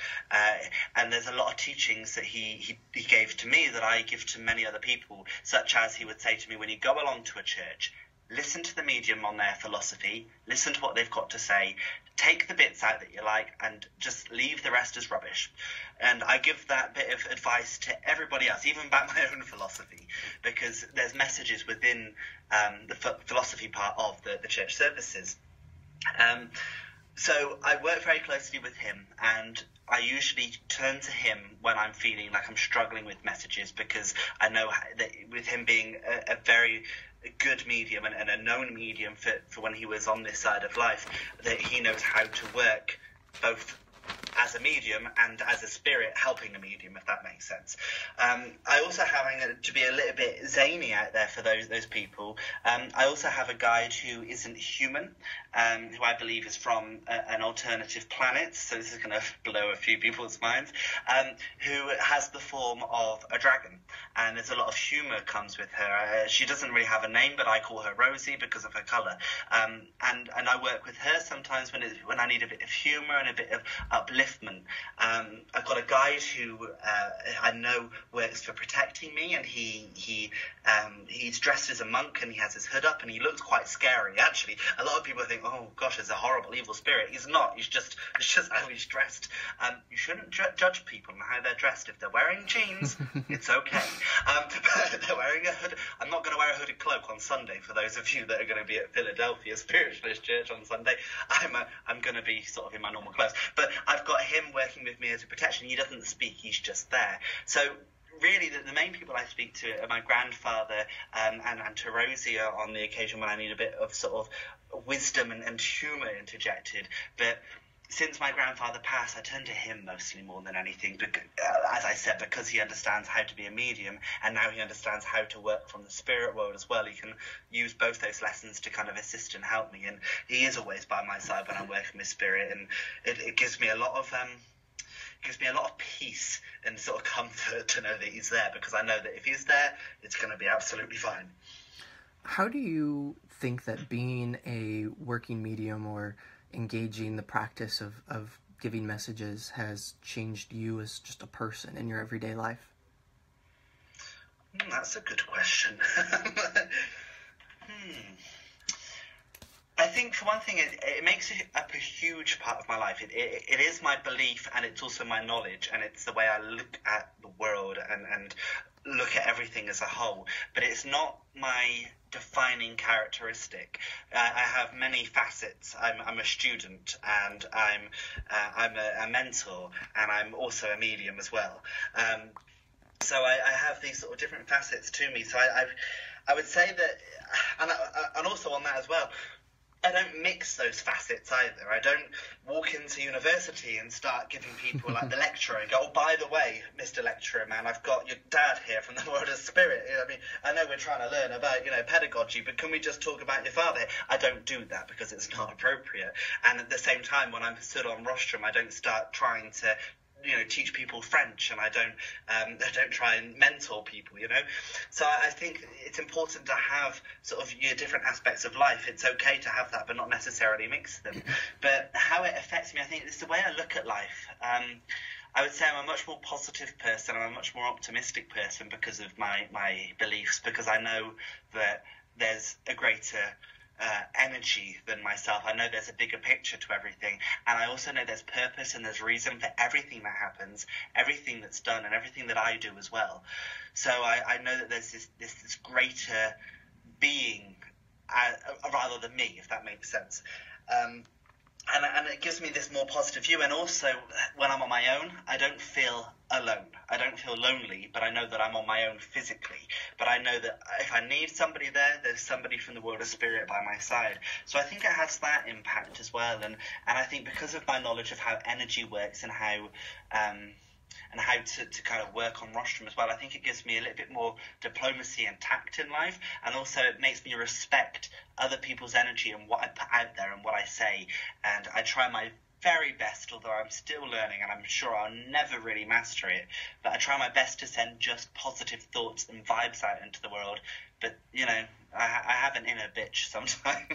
there's a lot of teachings that he gave to me that I give to many other people, such as he would say to me, when you go along to a church, listen to the medium on their philosophy, listen to what they've got to say, take the bits out that you like, and just leave the rest as rubbish. And I give that bit of advice to everybody else, even about my own philosophy, because there's messages within the philosophy part of the church services. So I work very closely with him, and I usually turn to him when I'm feeling like I'm struggling with messages, because I know that with him being a very good medium and a known medium for when he was on this side of life, that he knows how to work both as a medium and as a spirit helping a medium, if that makes sense. I also have, to be a little bit zany out there for those people, I also have a guide who isn't human, who I believe is from an alternative planet, so this is going to blow a few people's minds, who has the form of a dragon, and there's a lot of humour comes with her. She doesn't really have a name, but I call her Rosie because of her colour, and I work with her sometimes when I need a bit of humour and a bit of upliftment. I've got a guide who I know works for protecting me, and he's dressed as a monk, and he has his hood up, and he looks quite scary. Actually, a lot of people think, oh gosh, there's a horrible evil spirit. He's not. It's just how he's dressed. You shouldn't judge people on how they're dressed. If they're wearing jeans, it's okay. But they're wearing a hood. I'm not going to wear a hooded cloak on Sunday. For those of you that are going to be at Philadelphia Spiritualist Church on Sunday, I'm going to be sort of in my normal clothes. But I've got him working with me as a protection. He doesn't speak. He's just there. So really, the main people I speak to are my grandfather and to Rosie on the occasion when I need a bit of sort of wisdom and humour interjected. But since my grandfather passed, I turn to him mostly more than anything, because, as I said, because he understands how to be a medium, and now he understands how to work from the spirit world as well. He can use both those lessons to kind of assist and help me, and he is always by my side when I'm working with spirit, and it gives me a lot of peace and sort of comfort to know that he's there, because I know that if he's there, it's going to be absolutely fine. How do you think that being a working medium or engaging the practice of giving messages has changed you as just a person in your everyday life? That's a good question. I think, for one thing, it makes up a huge part of my life. It is my belief, and it's also my knowledge, and it's the way I look at the world and look at everything as a whole. But it's not my defining characteristic. I have many facets. I'm a student, and I'm a mentor, and I'm also a medium as well. So I have these sort of different facets to me. So I would say that, and also on that as well, I don't mix those facets either. I don't walk into university and start giving people like the lecturer and go, oh, by the way, Mr. Lecturer, man, I've got your dad here from the world of spirit. You know, I mean, I know we're trying to learn about, pedagogy, but can we just talk about your father? I don't do that because it's not appropriate. And at the same time, when I'm stood on rostrum, I don't start trying to teach people French, and I don't try and mentor people, So I think it's important to have sort of your different aspects of life. It's okay to have that, but not necessarily mix them. But how it affects me, I think it's the way I look at life. I would say I'm a much more positive person. I'm a much more optimistic person because of my beliefs, because I know that there's a greater energy than myself. I know there's a bigger picture to everything, and I also know there's purpose and there's reason for everything that happens, everything that's done, and everything that I do as well. So I know that there's this greater being rather than me, if that makes sense. And it gives me this more positive view. And also, when I'm on my own, I don't feel alone. I don't feel lonely, but I know that I'm on my own physically. But I know that if I need somebody there, there's somebody from the world of spirit by my side. So I think it has that impact as well. And I think because of my knowledge of how energy works and how to kind of work on rostrum as well, I think it gives me a little bit more diplomacy and tact in life, and also it makes me respect other people's energy and what I put out there and what I say, and I try my very best, although I'm still learning and I'm sure I'll never really master it, but I try my best to send just positive thoughts and vibes out into the world. But I have an inner bitch sometimes,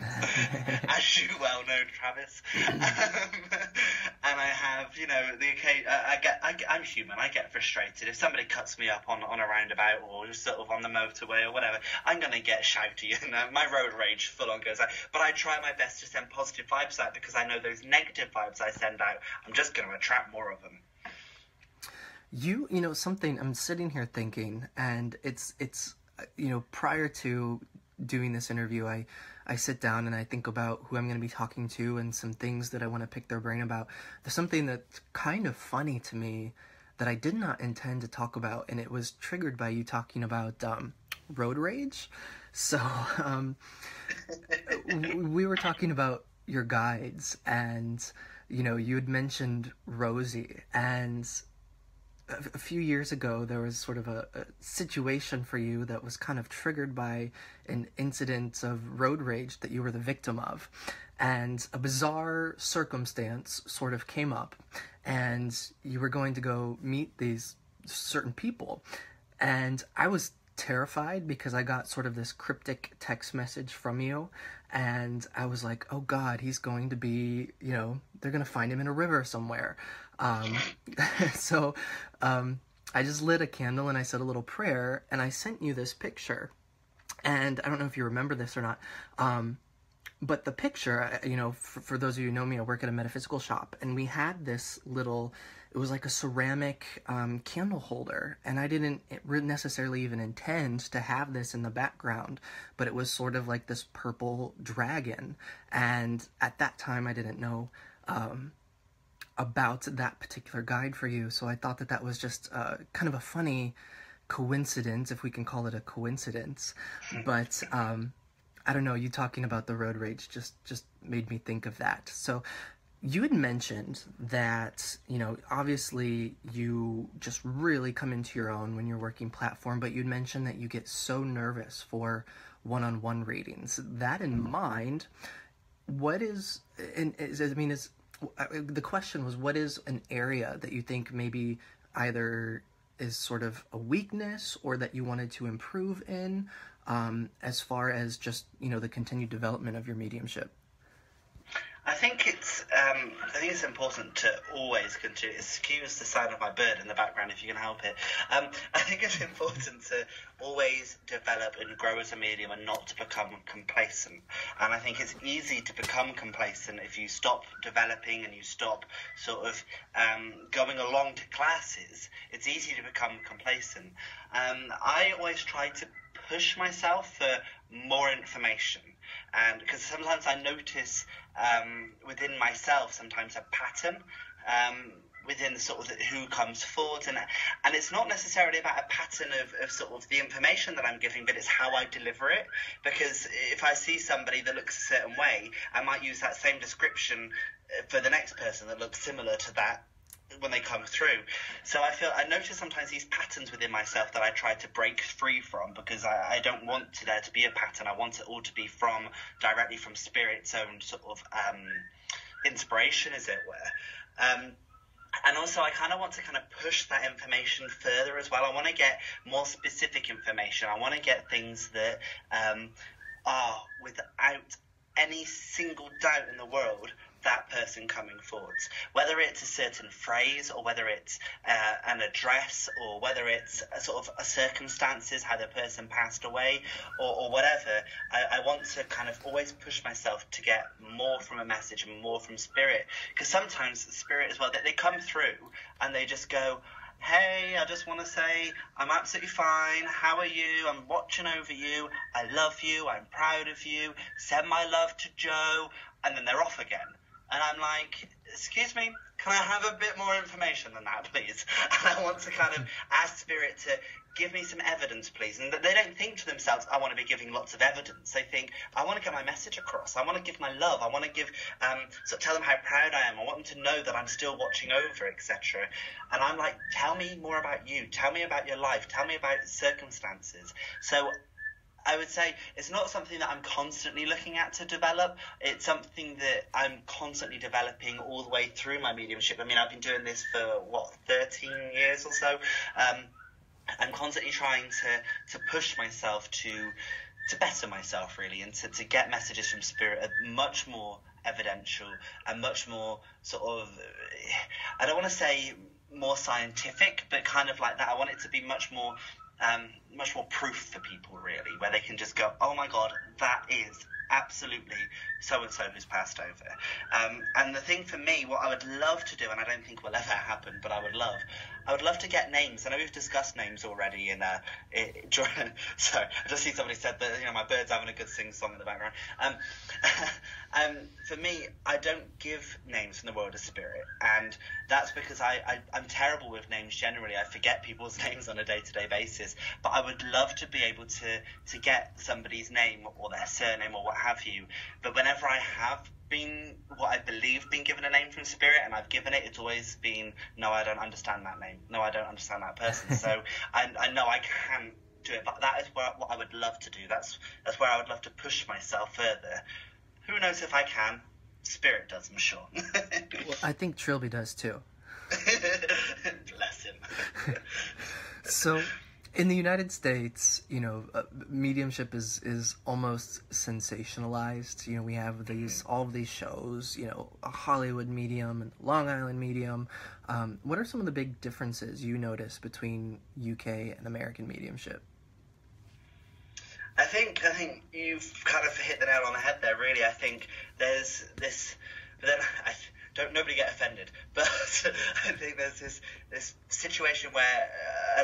as you well know, Travis. And I have, you know, the occasion. I'm human. I get frustrated if somebody cuts me up on a roundabout or sort of on the motorway or whatever. I'm gonna get shouty, and my road rage full on goes out. But I try my best to send positive vibes out, because I know those negative vibes I send out, I'm just gonna attract more of them. You know something. I'm sitting here thinking, and it's you know, prior to doing this interview, I sit down and I think about who I'm going to be talking to and some things that I want to pick their brain about. There's something that's kind of funny to me that I did not intend to talk about, and it was triggered by you talking about road rage. So we were talking about your guides, and you know, you had mentioned Rosie, and a few years ago, there was sort of a situation for you that was kind of triggered by an incident of road rage that you were the victim of. And a bizarre circumstance sort of came up, and you were going to go meet these certain people. And I was terrified because I got sort of this cryptic text message from you, and I was like, oh God, he's going to be, you know, they're going to find him in a river somewhere. So I just lit a candle and I said a little prayer, and I sent you this picture. And I don't know if you remember this or not, but the picture, you know, for those of you who know me, I work at a metaphysical shop, and we had this little, it was like a ceramic candle holder, and I didn't necessarily even intend to have this in the background, but it was sort of like this purple dragon, and at that time I didn't know about that particular guide for you, so I thought that was just kind of a funny coincidence, if we can call it a coincidence. But I don't know, you talking about the road rage just made me think of that. So you had mentioned that, you know, obviously you just really come into your own when you're working platform, but you'd mentioned that you get so nervous for one-on-one readings. That in mind, what is, the question was, what is an area that you think maybe either is sort of a weakness or that you wanted to improve in, as far as just, you know, the continued development of your mediumship? I think it's important to always continue. Excuse the sound of my bird in the background if you can help it. I think it's important to always develop and grow as a medium and not to become complacent. And I think it's easy to become complacent if you stop developing and you stop sort of going along to classes. It's easy to become complacent. I always try to push myself for more information. And because sometimes I notice within myself sometimes a pattern within sort of who comes forward, and it's not necessarily about a pattern of sort of the information that I'm giving, but it's how I deliver it. Because if I see somebody that looks a certain way, I might use that same description for the next person that looks similar to that when they come through. So I notice sometimes these patterns within myself that I try to break free from, because I don't want there to be a pattern. I want it all to be directly from Spirit's own sort of inspiration, as it were. And also I kind of want to kind of push that information further as well. I want to get more specific information. I want to get things that are, without any single doubt in the world, that person coming forwards, whether it's a certain phrase or whether it's an address or whether it's a sort of circumstances, how the person passed away or whatever. I want to kind of always push myself to get more from a message and more from Spirit, because sometimes Spirit as well, they come through and they just go, hey, I just want to say I'm absolutely fine. How are you? I'm watching over you. I love you. I'm proud of you. Send my love to Joe. And then they're off again. And I'm like, excuse me, can I have a bit more information than that, please? And I want to kind of ask Spirit to give me some evidence, please. And they don't think to themselves, I want to be giving lots of evidence. They think, I want to get my message across. I want to give my love. I want to give, tell them how proud I am. I want them to know that I'm still watching over, etc. And I'm like, tell me more about you. Tell me about your life. Tell me about circumstances. So I would say it's not something that I'm constantly looking at to develop. It's something that I'm constantly developing all the way through my mediumship. I mean, I've been doing this for, 13 years or so. I'm constantly trying to push myself to better myself, really, and to get messages from spirit are much more evidential and much more sort of, I don't want to say more scientific, but kind of like that. I want it to be much more proof for people, really, where they can just go, oh my God, that is absolutely so-and-so who's passed over. And the thing for me, what I would love to do, and I don't think will ever happen, but I would love to get names. I know we've discussed names already sorry, I just see somebody said that, my bird's having a good sing-song in the background. For me, I don't give names from the world of spirit, and that's because I'm terrible with names generally. I forget people's names on a day-to-day basis, but I would love to be able to get somebody's name or their surname or what have you. But whenever I have been what I believe been given a name from spirit and I've given it, it's always been, no, I don't understand that name, no, I don't understand that person. So I know I can do it, but that is what I would love to do. That's where I would love to push myself further. Who knows if I can? Spirit does, I'm sure. Well, I think Trilby does too. Bless him. So in the United States, mediumship is almost sensationalized. We have all of these shows, a Hollywood medium and Long Island medium. What are some of the big differences you notice between UK and American mediumship? I think you've kind of hit the nail on the head there, really. I think there's this, but then nobody get offended, but I think there's this situation where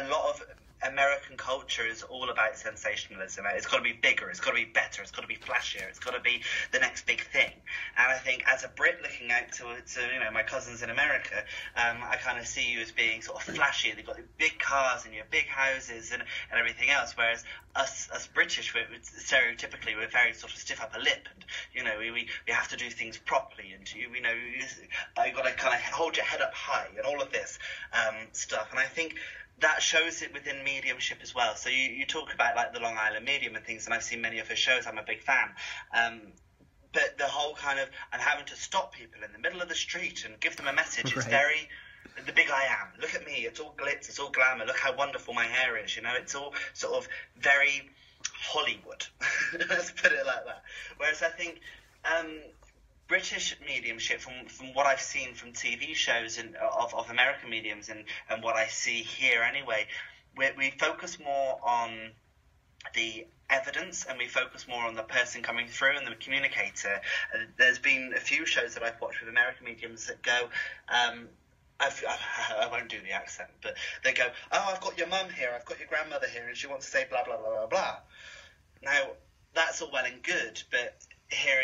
a lot of American culture is all about sensationalism. It's got to be bigger, it's got to be better, it's got to be flashier, it's got to be the next big thing. And I think as a Brit looking out to my cousins in America, I kind of see you as being sort of flashy. They've got big cars and your big houses and everything else, whereas us British, stereotypically, we're very sort of stiff upper lip, and we have to do things properly, and you've got to kind of hold your head up high and all of this stuff. And I think that shows it within mediumship as well. So you talk about like the Long Island medium and things, and I've seen many of her shows. I'm a big fan. But the whole kind of, I'm having to stop people in the middle of the street and give them a message. Right. It's very, the big I am. Look at me. It's all glitz. It's all glamour. Look how wonderful my hair is. It's all sort of very Hollywood. Let's put it like that. Whereas I think British mediumship, from what I've seen from TV shows and of American mediums and what I see here anyway, we focus more on the evidence and we focus more on the person coming through and the communicator. There's been a few shows that I've watched with American mediums that go, I won't do the accent, but they go, oh, I've got your mum here, I've got your grandmother here, and she wants to say blah, blah, blah, blah, blah. Now, that's all well and good, but here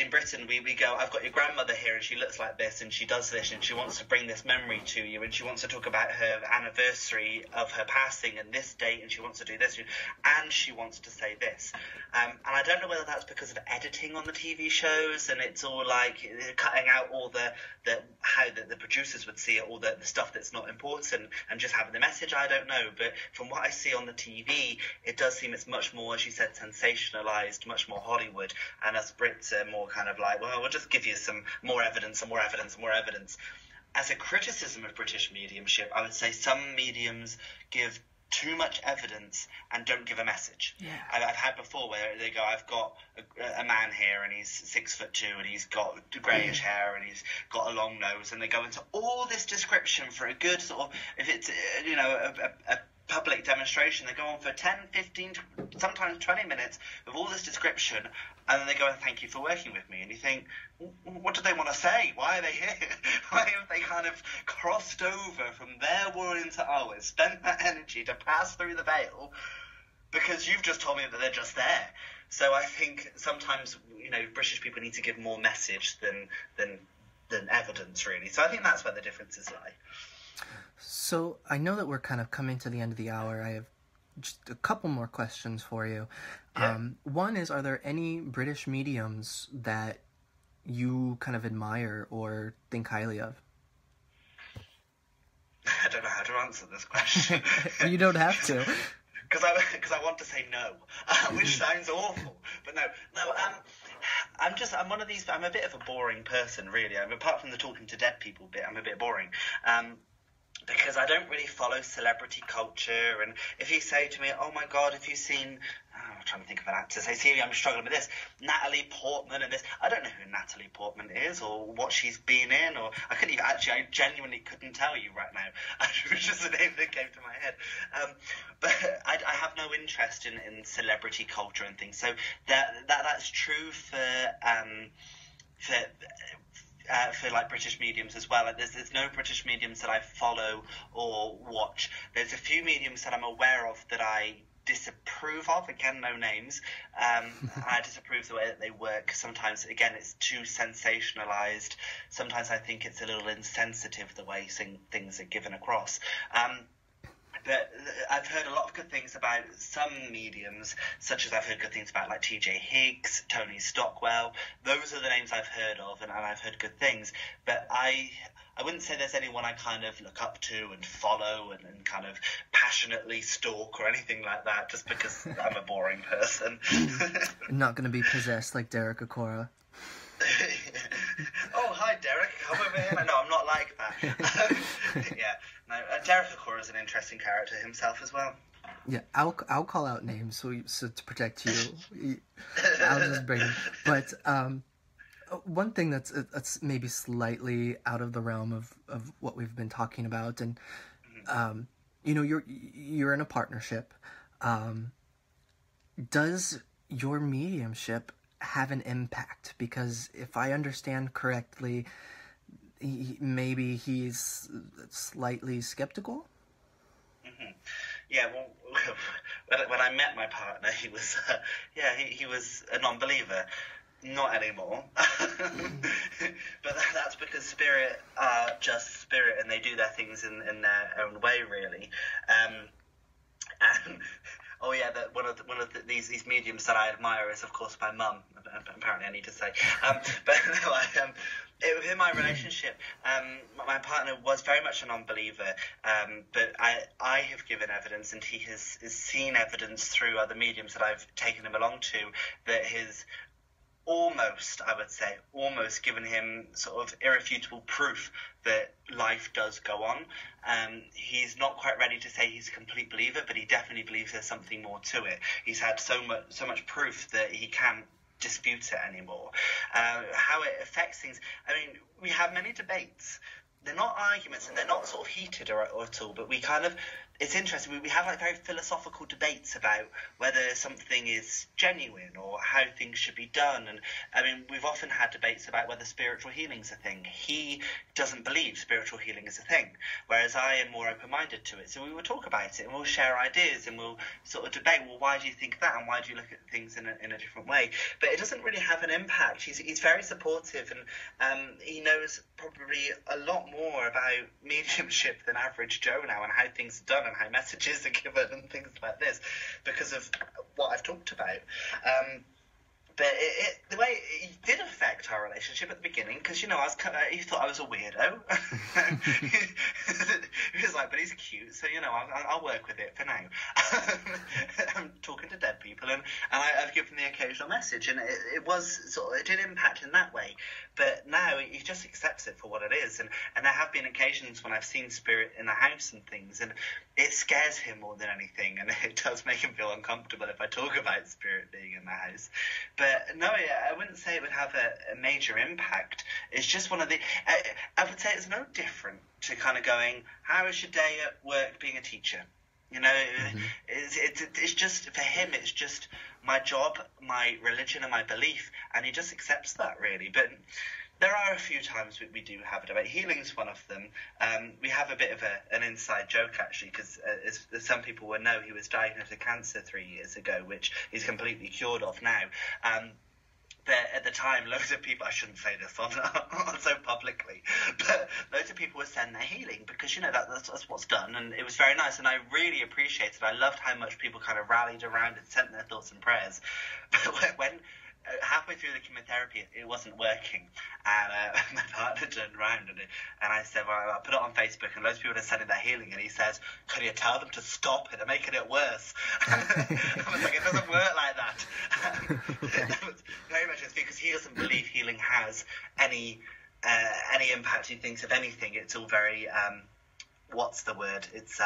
in Britain, we go, I've got your grandmother here and she looks like this and she does this and she wants to bring this memory to you and she wants to talk about her anniversary of her passing and this date and she wants to do this and she wants to say this. And I don't know whether that's because of editing on the TV shows and it's all like cutting out all how the producers would see it, all the stuff that's not important and just having the message. I don't know, but from what I see on the TV, it does seem it's much more, as you said, sensationalized, much more Hollywood, and us Brits are more kind of like, well, we'll just give you some more evidence and more evidence and more evidence. As a criticism of British mediumship, I would say some mediums give too much evidence and don't give a message. Yeah. I've had before where they go, I've got a man here and he's 6'2" and he's got greyish hair and he's got a long nose, and they go into all this description for a good sort of, if it's a public demonstration, they go on for 10, 15, sometimes 20 minutes with all this description, and then they go, and thank you for working with me. And you think, what do they want to say? Why are they here? Why have they kind of crossed over from their world into ours, spent that energy to pass through the veil, because you've just told me that they're just there? So I think sometimes, British people need to give more message than evidence, really. So I think that's where the differences lie. So I know that we're kind of coming to the end of the hour. I have just a couple more questions for you. Yeah. One is, are there any British mediums that you kind of admire or think highly of? I don't know how to answer this question. You don't have to. Because I want to say no, which sounds awful. But no. I'm one of these, I'm a bit of a boring person, really. Apart from the talking to dead people bit, I'm a bit boring. Because I don't really follow celebrity culture, and if you say to me, oh my God, have you seen, trying to think of an actor. Say, Siri, I'm struggling with this. Natalie Portman and this. I don't know who Natalie Portman is or what she's been in, or I couldn't even, actually, I genuinely couldn't tell you right now. It was just a name that came to my head. But I have no interest in celebrity culture and things. So that's true for like British mediums as well. Like there's no British mediums that I follow or watch. There's a few mediums that I'm aware of that I disapprove of. Again, no names. I disapprove the way that they work. Sometimes, again, it's too sensationalized. Sometimes I think it's a little insensitive the way things are given across. But I've heard a lot of good things about some mediums, such as I've heard good things about like T.J. Higgs, Tony Stockwell. Those are the names I've heard of, and I've heard good things. But I wouldn't say there's anyone I kind of look up to and follow and kind of passionately stalk or anything like that, just because I'm a boring person. Not going to be possessed like Derek Acora. Oh, hi, Derek. Come over here. No, I'm not like that. Yeah. No, Derek Acora is an interesting character himself as well. Yeah, I'll call out names so to protect you. I'll just bring it. But one thing that's maybe slightly out of the realm of what we've been talking about, and you know, you're in a partnership. Does your mediumship have an impact? Because if I understand correctly, maybe he's slightly skeptical. Mm-hmm. Yeah, well, when I met my partner, he was he was a non-believer. Not anymore. But that's because spirit are just spirit, and they do their things in their own way, really. And oh yeah, one of these mediums that I admire is, of course, my mum. Apparently, I need to say. But no, within my relationship, my partner was very much a non-believer. But I have given evidence, and he has seen evidence through other mediums that I've taken him along to, that his almost given him sort of irrefutable proof that life does go on. He's not quite ready to say he's a complete believer, but he definitely believes there's something more to it. He's had so much proof that he can't dispute it anymore. How it affects things, I mean, we have many debates. They're not arguments, and they're not sort of heated or at all, but we kind of, it's interesting, we have like very philosophical debates about whether something is genuine or how things should be done. And I mean, we've often had debates about whether spiritual healing's a thing. He doesn't believe spiritual healing is a thing, whereas I am more open-minded to it. So we will talk about it, and we'll share ideas, and we'll sort of debate, well, why do you think that, and why do you look at things in a different way? But it doesn't really have an impact. He's very supportive, and he knows probably a lot more about mediumship than average Joe now, and how things are done and how messages are given and things like this, because of what I've talked about. But the way it did affect our relationship at the beginning, because, you know, he thought I was a weirdo. He was like, but he's cute, so, you know, I'll work with it for now. I'm talking to dead people, and I've given the occasional message, and it did impact in that way. But now he just accepts it for what it is, and there have been occasions when I've seen spirit in the house and things, and it scares him more than anything, and it does make him feel uncomfortable if I talk about spirit being in the house. But no, I wouldn't say it would have a major impact. It's just one of the, I would say it's no different to kind of going, how is your day at work being a teacher? You know, it's just, for him, it's just my job, my religion, and my belief, and he just accepts that, really. But there are a few times we do have a debate. Healing's one of them. We have a bit of an inside joke, actually, because as some people will know, he was diagnosed with cancer 3 years ago, which he's completely cured of now. But at the time, loads of people, I shouldn't say this on so publicly, but loads of people were sending their healing because, you know, that's what's done, and it was very nice, and I really appreciated it. I loved how much people kind of rallied around and sent their thoughts and prayers. But when halfway through the chemotherapy, it wasn't working, and my partner turned around and I said, well, I put it on Facebook, and loads of people are sending their healing, and he says, can you tell them to stop it? They're making it worse. I was like, it doesn't work like that. That was very much because he doesn't believe healing has any impact. He thinks, if anything, it's all very, what's the word? It's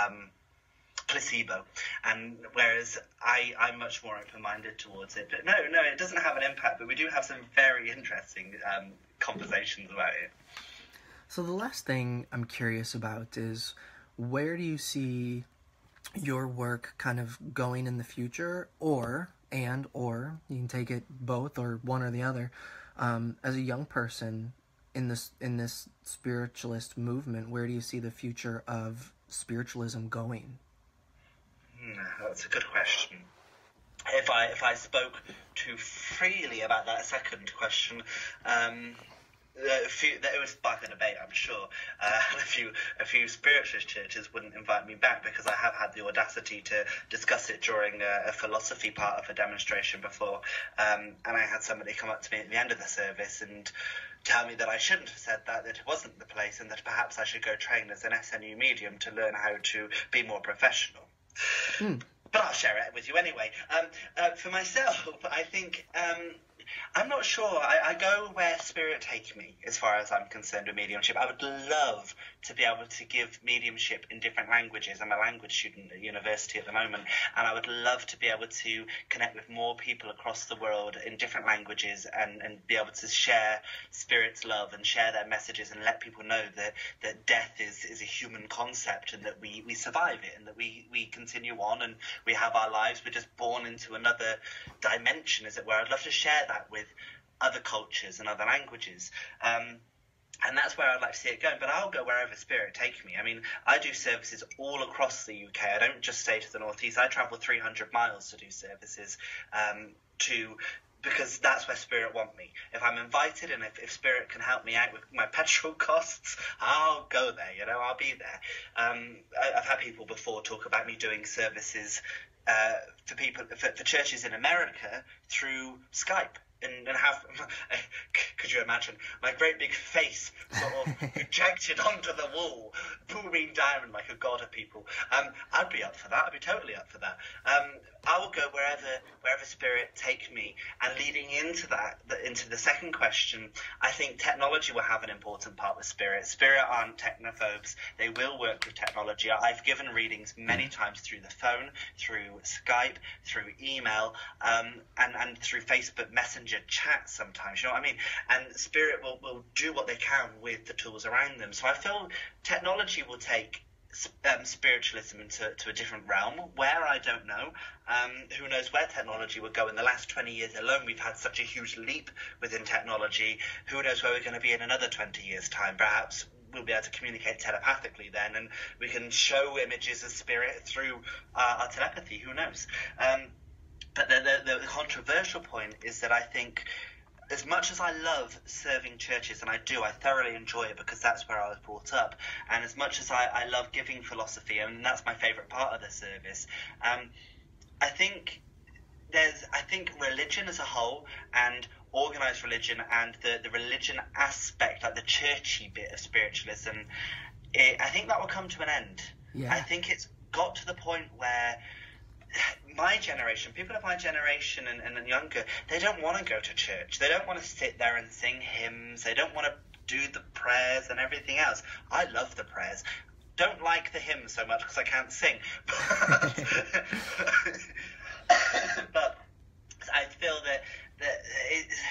placebo, and whereas I'm much more open-minded towards it. But no, it doesn't have an impact, but we do have some very interesting conversations about it. So the last thing I'm curious about is, where do you see your work kind of going in the future, or you can take it both or one or the other, as a young person in this spiritualist movement? Where do you see the future of spiritualism going? That's a good question. If I spoke too freely about that second question, it would spark a debate, I'm sure. A few spiritualist churches wouldn't invite me back, because I have had the audacity to discuss it during a philosophy part of a demonstration before, and I had somebody come up to me at the end of the service and tell me that I shouldn't have said that it wasn't the place, and that perhaps I should go train as an SNU medium to learn how to be more professional. But I'll share it with you anyway. For myself, I think I'm not sure. I go where spirit takes me, as far as I'm concerned with mediumship. I would love to be able to give mediumship in different languages. I'm a language student at university at the moment, and I would love to be able to connect with more people across the world in different languages, and be able to share spirit's love and share their messages, and let people know that death is a human concept, and that we survive it, and that we continue on, and we have our lives. We're just born into another dimension, as it were. I'd love to share that with other cultures and other languages. And that's where I'd like to see it going. But I'll go wherever spirit takes me. I mean, I do services all across the UK. I don't just stay to the northeast. I travel 300 miles to do services, because that's where spirit want me. If I'm invited, and if spirit can help me out with my petrol costs, I'll go there. I'll be there. I've had people before talk about me doing services for churches in America through Skype. And have, could you imagine, my great big face sort of projected onto the wall, booming down like a god of people. I'd be up for that. I'd be totally up for that. I will go wherever spirit take me. And leading into into the second question, I think technology will have an important part with spirit. Spirit aren't technophobes. They will work with technology. I've given readings many times through the phone, through Skype, through email, and through Facebook Messenger chat sometimes, you know what I mean? And spirit will do what they can with the tools around them. So I feel technology will take spiritualism into a different realm, where I don't know. Who knows where technology will go. In the last 20 years alone, we've had such a huge leap within technology. Who knows where we're going to be in another 20 years' time? Perhaps we'll be able to communicate telepathically then, and we can show images of spirit through our telepathy. Who knows? But the controversial point is that I think, as much as I love serving churches, and I thoroughly enjoy it, because that's where I was brought up, and as much as I love giving philosophy, and that's my favourite part of the service, I think religion as a whole, and organised religion, and the religion aspect, like the churchy bit of spiritualism, I think that will come to an end. Yeah. I think it's got to the point where my generation, people of my generation and younger, they don't want to go to church. They don't want to sit there and sing hymns. They don't want to do the prayers and everything else. I love the prayers. Don't like the hymns so much because I can't sing. But I feel that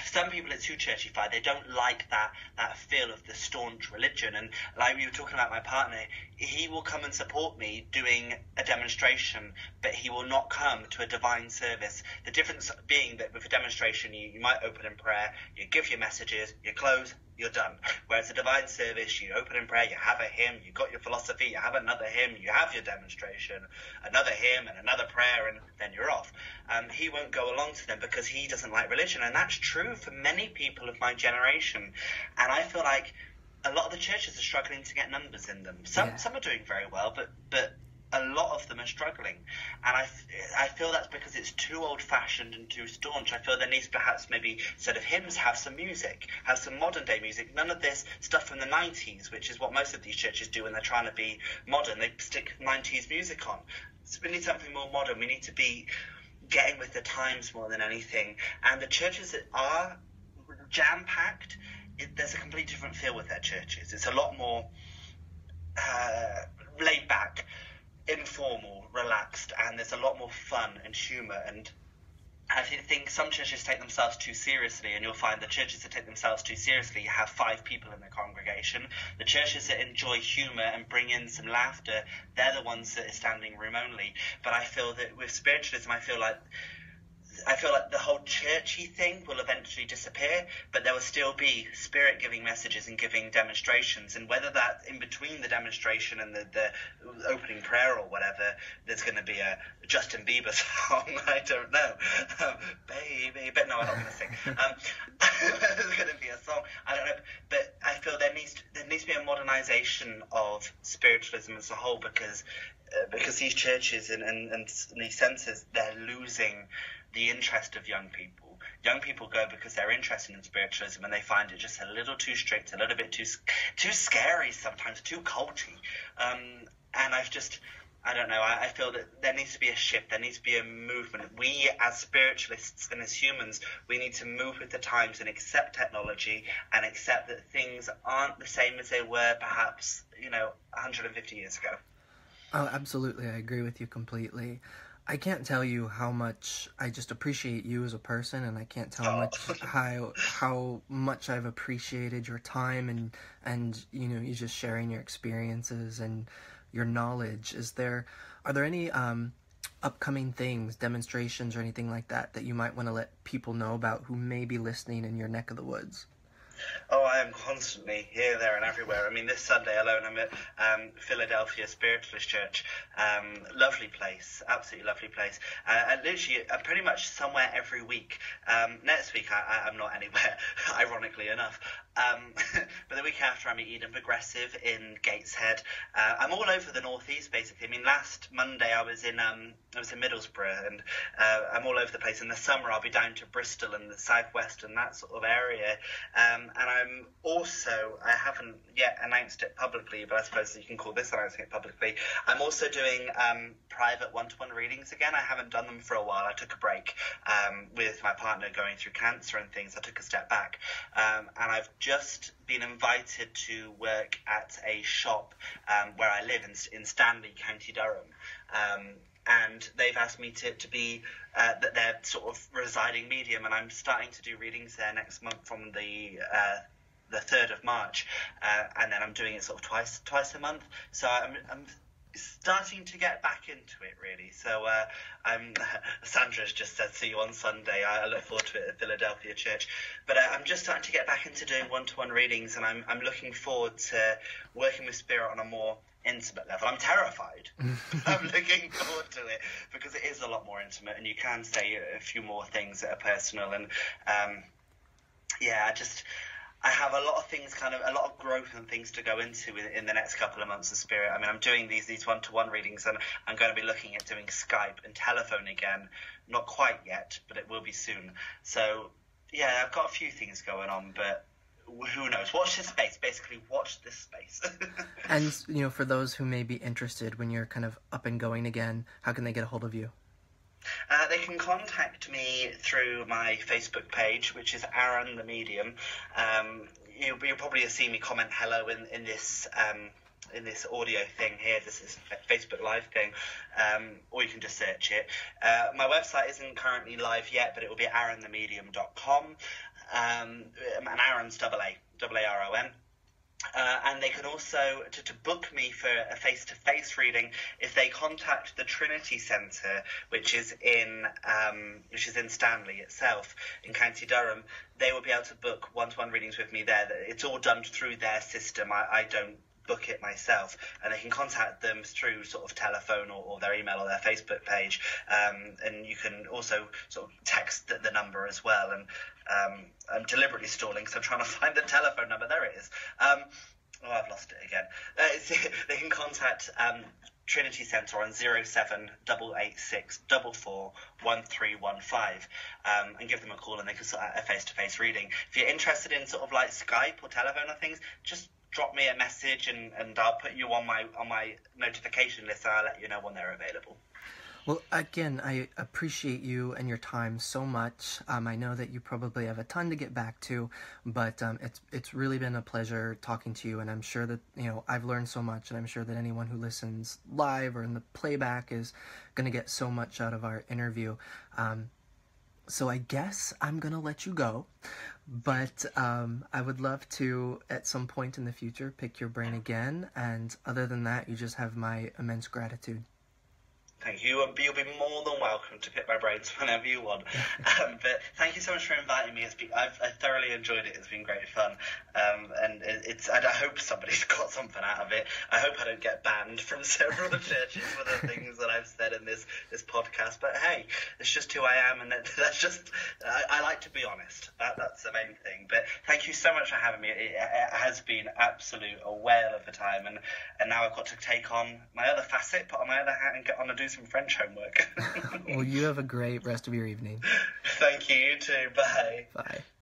some people are too churchified. They don't like that feel of the staunch religion. And like you were talking about my partner, he will come and support me doing a demonstration, but he will not come to a divine service. The difference being that with a demonstration, you might open in prayer, you give your messages, you close, you're done. Whereas a divine service, you open in prayer, you have a hymn, you got your philosophy, you have another hymn, you have your demonstration, another hymn and another prayer, and then you're off. He won't go along to them because he doesn't like religion, and that's true for many people of my generation. And I feel like a lot of the churches are struggling to get numbers in them. Some are doing very well, but a lot of them are struggling, and I feel that's because it's too old-fashioned and too staunch. I feel there needs perhaps maybe, instead of hymns, have some music, have some modern-day music. None of this stuff from the 90s, which is what most of these churches do when they're trying to be modern. They stick 90s music on. So we need something more modern. We need to be getting with the times more than anything. And the churches that are jam-packed, there's a completely different feel with their churches. It's a lot more laid back. informal, relaxed, and there's a lot more fun and humour. And I think some churches take themselves too seriously, and you'll find the churches that take themselves too seriously have 5 people in the congregation. The churches that enjoy humour and bring in some laughter, they're the ones that are standing room only. But I feel that with spiritualism, I feel like the whole churchy thing will eventually disappear, but there will still be spirit-giving messages and giving demonstrations. And whether that in between the demonstration and the opening prayer or whatever, there's going to be a Justin Bieber song, I don't know. Baby, but no, I'm not going to sing. There's going to be a song, I don't know. But I feel there needs to be a modernization of spiritualism as a whole, because these churches and these centers, they're losing the interest of young people. Young people go because they're interested in spiritualism, and they find it just a little too strict, a little bit too scary sometimes, too culty. And I don't know, I feel that there needs to be a shift, there needs to be a movement. We as spiritualists and as humans, we need to move with the times and accept technology and accept that things aren't the same as they were perhaps, 150 years ago. Oh, absolutely. I agree with you completely. I can't tell you how much I just appreciate you as a person, and I can't tell how much I've appreciated your time and you just sharing your experiences and your knowledge. Are there any upcoming things, demonstrations or anything like that you might want to let people know about who may be listening in your neck of the woods? Oh, I am constantly here, there, and everywhere. I mean, this Sunday alone, I'm at Philadelphia Spiritualist Church. Lovely place, absolutely lovely place. And literally, I'm pretty much somewhere every week. Next week, I'm not anywhere, ironically enough. But the week after, I'm at Eden Progressive in Gateshead. I'm all over the northeast, basically. I mean, last Monday, I was in Middlesbrough, and I'm all over the place. In the summer, I'll be down to Bristol and the southwest and that sort of area. And I'm also, I haven't yet announced it publicly, but I suppose you can call this announcing it publicly. I'm also doing private one-to-one readings again. I haven't done them for a while. I took a break with my partner going through cancer and things. I took a step back. And I've just been invited to work at a shop where I live in Stanley, County Durham. And they've asked me to be their sort of residing medium, and I'm starting to do readings there next month from the 3rd of March, and then I'm doing it sort of twice a month. So I'm starting to get back into it, really. So Sandra's just said, see you on Sunday. I look forward to it at Philadelphia Church. But I'm just starting to get back into doing one-to-one readings, and I'm looking forward to working with Spirit on a more intimate level. I'm terrified. I'm looking forward to it because it is a lot more intimate, and you can say a few more things that are personal. And I have a lot of things, a lot of growth and things to go into in the next couple of months of Spirit. I mean, I'm doing these one-to-one readings, and I'm going to be looking at doing Skype and telephone again. Not quite yet, but it will be soon. So, yeah, I've got a few things going on, but who knows? Watch this space. Basically, watch this space. And, for those who may be interested when you're kind of up and going again, how can they get a hold of you? They can contact me through my Facebook page, which is Aaron the Medium. You'll probably see me comment hello in this audio thing here. This is a Facebook Live thing, or you can just search it. My website isn't currently live yet, but it will be aaronthemedium.com. And Aaron's A-A-R-O-N. And they can also, to book me for a face-to-face reading, if they contact the Trinity Centre, which is in Stanley itself, in County Durham, they will be able to book one-to-one readings with me there. It's all done through their system. I don't book it myself, and they can contact them through sort of telephone or their email or their Facebook page, and you can also sort of text the number as well. And I'm deliberately stalling, so I'm trying to find the telephone number. There it is. I've lost it again. They can contact Trinity Centre on 07886 44 1315 and give them a call, and they can sort out a face-to-face reading. If you're interested in sort of like Skype or telephone or things, just drop me a message and I'll put you on my notification list, and I'll let you know when they're available. Well, again, I appreciate you and your time so much. I know that you probably have a ton to get back to, but it's really been a pleasure talking to you, and I'm sure that, you know, I've learned so much, and I'm sure that anyone who listens live or in the playback is going to get so much out of our interview. So I guess I'm going to let you go, but I would love to, at some point in the future, pick your brain again, and other than that, you just have my immense gratitude. Thank you. You'll be more than welcome to pick my brains whenever you want. But thank you so much for inviting me. I've thoroughly enjoyed it. It's been great fun. And I hope somebody's got something out of it. I hope I don't get banned from several churches for the things that I've said in this podcast. But hey, it's just who I am, and that's just, I like to be honest. That's the main thing. But thank you so much for having me. It has been a whale of a time. And now I've got to take on my other facet, put on my other hat, and get on and do some French homework. Well, you have a great rest of your evening. Thank you, you too. Bye. Bye.